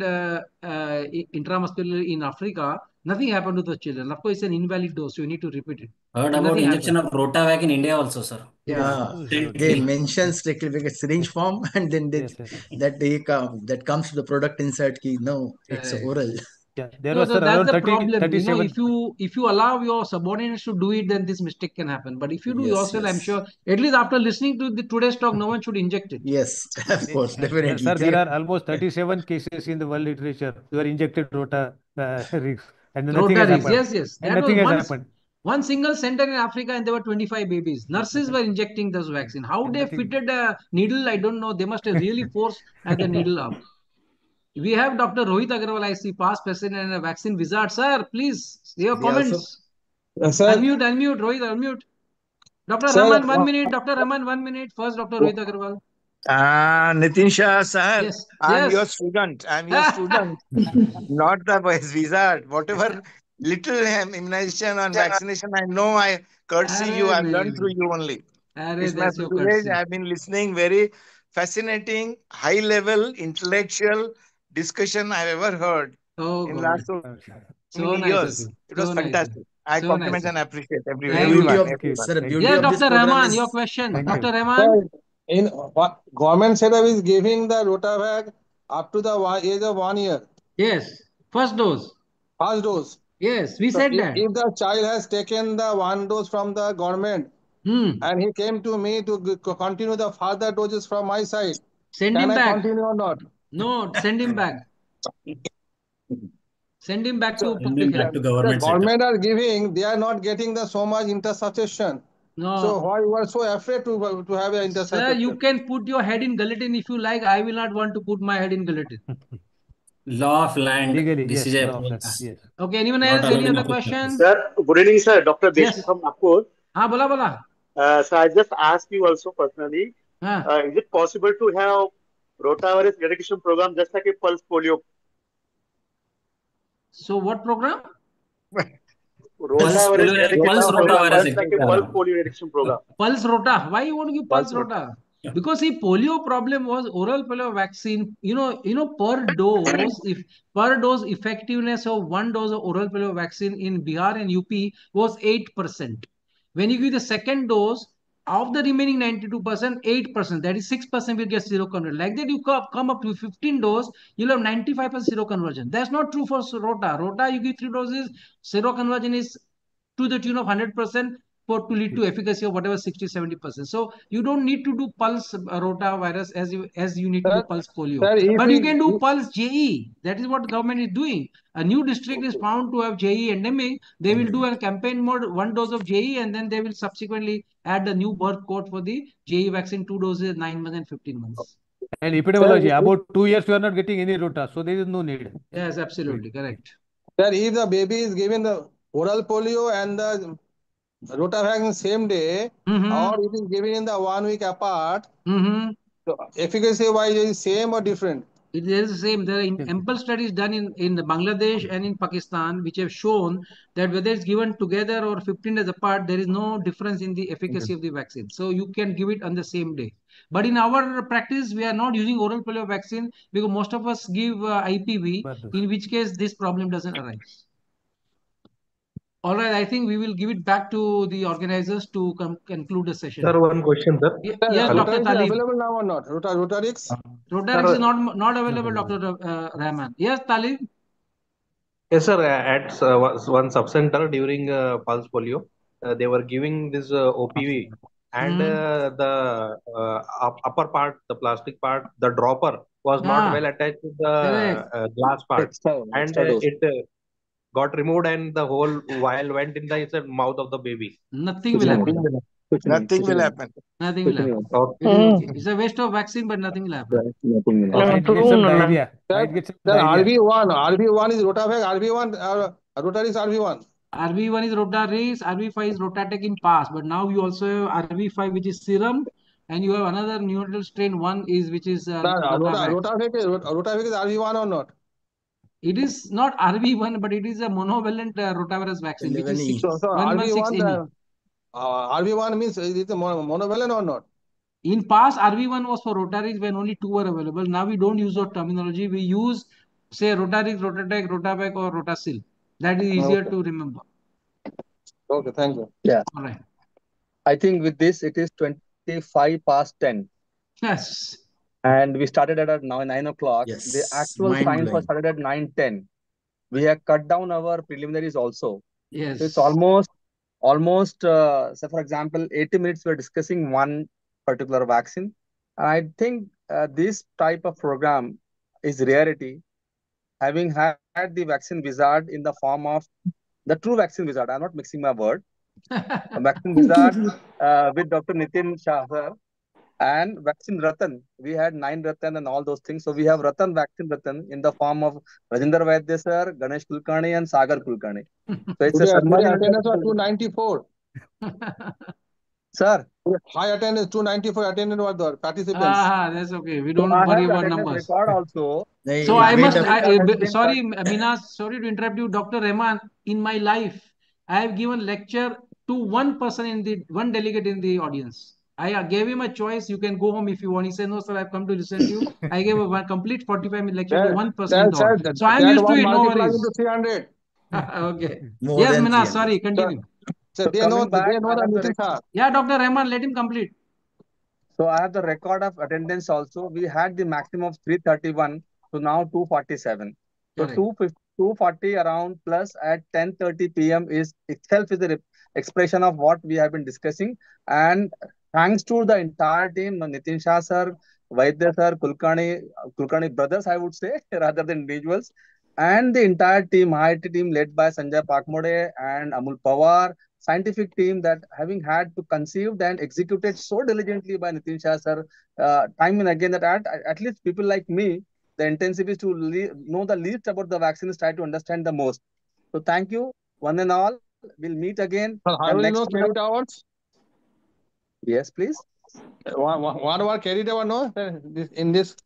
intramuscularly in Africa. Nothing happened to the children. Of course, it's an invalid dose, so you need to repeat it. Heard And about nothing injection happened. of Rotavac in India also, sir. Yeah. They mention strictly because syringe form, and then they, that comes to the product inside. Key no, it's oral. Yeah, there No, was sir, that's around the 30, problem. 37. If you allow your subordinates to do it, then this mistake can happen. But if you do Yes, yourself, I'm yes. sure at least after listening to the today's talk, no one should inject it. Yes, of course, definitely. Sir, there are almost 37 cases in the world literature who are injected Rotarix, and nothing has Rotarix, happened. yes. And That was nothing has happened. one single center in Africa, and there were 25 babies. Nurses were injecting this vaccine. How And they nothing. fitted a needle, I don't know. They must have really forced the needle up. We have Dr. Rohit Agarwal, I see, past president and a vaccine wizard. Sir, please, your They also. comments. Sir, Unmute, Rohit, unmute. Dr. sir, Raman, 1 minute. Dr. Raman, 1 minute. First, Dr. Rohit Agarwal. Nitin Shah, sir, Yes, I'm your student. I'm your student, not the wizard. Whatever little immunization and vaccination, I know I courtesy you. I've learned through you only. It's my that's your privilege. courtesy. I've been listening. Very fascinating, high level, intellectual discussion I've ever heard Oh, in God. last so So many nice of years. you. It was So nice. fantastic. I So nice. compliment and appreciate Thank you. Beauty of everyone. sir, beauty Yes, of this Dr. program Rahman, is. your question. Thank Dr. you. Rahman. sir, in what government setup is giving the Rotavac up to the age of 1 year. Yes, first dose. First dose. Yes, we So said that. if the child has taken the 1 dose from the government and he came to me to continue the further doses from my side, Send can him I back. continue or not? No, send him back. Send him back to Send him public back health. to The government setup. government are giving, they are not getting the so much interception. No. So why you are so afraid to have an Sir, interception? you can put your head in guillotine if you like. I will not want to put my head in guillotine. Law of land. Legally, This yes, is a law of land. Yes. Okay, anyone not else? allowed Any in other office question? practice. Sir, good evening, sir. Dr. Yes. Deshmukh from Nagpur. Bola. So I just asked you also personally, is it possible to have rotavirus eradication program just like a pulse polio? So what program? Rotavirus Pulse eradication program, rotavirus just like a pulse polio eradication program. Pulse rota. Why you want to give pulse rota? Because the polio problem was oral polio vaccine. Per dose, per dose effectiveness of 1 dose of oral polio vaccine in Bihar and UP was 8%. When you give the second dose, of the remaining 92%, 8%, that is 6% will get seroconversion. Like that, you come up to 15 dose, you'll have 95% seroconversion. That's not true for rota. Rota, you give 3 doses, seroconversion is to the tune of 100% to lead to efficacy of whatever 60-70%. So you don't need to do pulse rotavirus as you need to do pulse polio. But you can do pulse JE. That is what government is doing. A new district is found to have JE endemic. They will do a campaign mode, 1 dose of JE, and then they will subsequently add the new birth code for the JE vaccine, 2 doses, 9 months and 15 months. And epidemiology, about 2 years you are not getting any rota, so there is no need. Yes, absolutely correct. Sir, if the baby is given the oral polio and the Rotavac same day, or it is given in the 1 week apart, so efficacy wise is same or different? It is the same. There are ample studies done in Bangladesh and in Pakistan which have shown that whether it's given together or 15 days apart, there is no difference in the efficacy of the vaccine. So you can give it on the same day. But in our practice, we are not using oral polio vaccine because most of us give IPV, in which case this problem doesn't arise. All right, I think we will give it back to the organizers to conclude the session. Sir, one question, sir. Yes, Dr. Rotarix is Talib. available now or not? Rotarix? Rotarix is not available, Dr. Rahman. Yes, Talib. Yes, sir. At one subcenter during pulse polio, they were giving this OPV and the upper part, the plastic part, the dropper was not well attached to the glass part, and it got removed, and the whole vial went in the mouth of the baby. Nothing will happen. Nothing will happen. Nothing will happen. Okay. It's a waste of vaccine, but nothing will happen. Might get some diarrhea. Might get some Then diarrhea. RB1 is Rotavac, RB1, Rotary is RB1. RB1 is Rotavirus, RB5 is Rotatec in past, but now you also have RB5, which is serum, and you have another neutral strain 1 is which is Rotavac. Rotavac is RB1 or not? It is not RB1, but it is a monovalent rotavirus vaccine, which is So RB1, RB1 means is it a monovalent or not? In past, RB1 was for Rotavirus when only 2 were available. Now we don't use that terminology. We use, say, Rotavirus, Rotatec, Rotavac, or Rotacil. That is easier to remember. Okay, thank you. Yeah. All right. I think with this, it is 25 past 10. Yes. And we started at now 9 o'clock. Yes. The actual science was started at 9:10. We have cut down our preliminaries also. Yes. So it's almost, say for example, 80 minutes we're discussing one particular vaccine. I think this type of program is rarity. Having had the vaccine wizard in the form of the true vaccine wizard, I'm not mixing my word. A vaccine wizard with Dr. Nitin Shah sir, and vaccine Ratan. We had 9 Ratan and all those things. So we have vaccine Ratan in the form of Rajendra Vaidya sir, Ganesh Kulkarni, and Sagar Kulkarni. So it's Today a attendance was 294. Sir. High attendance, 294 attendance was the participants. That's okay. We don't worry about numbers. Record also. So I must, sorry, Minas, sorry to interrupt you, Dr. Rahman. In my life, I have given lecture to one person one delegate in the audience. I gave him a choice. You can go home if you want. He said, no, sir, I've come to listen to you. I gave a complete 45-minute lecture to one person in the audience. So I'm used to it. No worries. Into 300. Okay. More Yes, than Minas, 300. sorry, continue. So they know the Nitin sir. Yeah, Dr. Rahman, let him complete. So I have the record of attendance also. We had the maximum of 331 to now 247. So 240 around plus at 10:30 p.m. is itself is the expression of what we have been discussing. And thanks to the entire team, Nitin Shah sir, Vaidya sir, Kulkarni brothers, I would say, rather than individuals, and the entire team, IIT team led by Sanjay Pakmode and Amul Pawar, scientific team that having had to conceived and executed so diligently by Nitin Shah sir, time and again that at least people like me, the intensive is to know the least about the vaccines, try to understand the most. So thank you, one and all. We'll meet again. How will you know credit awards? Yes, please. What about credit award? No, in this.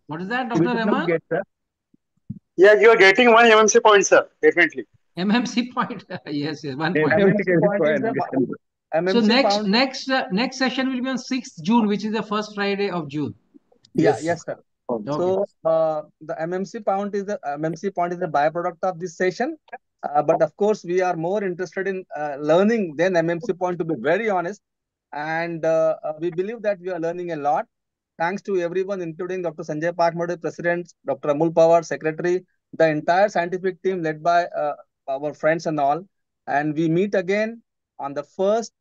What is that, Dr. Rahman? Yeah, you are getting 1 MMC point, sir. Definitely. MMC point. Yes, 1 point. MMC point. So next session will be on 6th June, which is the first Friday of June. Yes, sir. Okay. So the MMC point is the byproduct of this session. But of course, we are more interested in learning than MMC point, to be very honest. And we believe that we are learning a lot. Thanks to everyone, including Dr. Sanjay Pakmode, President, Dr. Amul Pawar, Secretary, the entire scientific team led by our friends and all. And we meet again on the first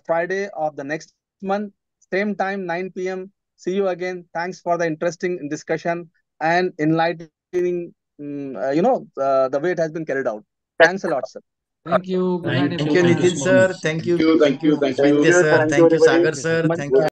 Friday of the next month, same time, 9 p.m. See you again. Thanks for the interesting discussion and enlightening, the way it has been carried out. Thanks a lot, sir. Thank you. Thank you, Nitin sir. Thank you. Thank you, Vaidya sir. Thank you, Sagar sir. Thank you.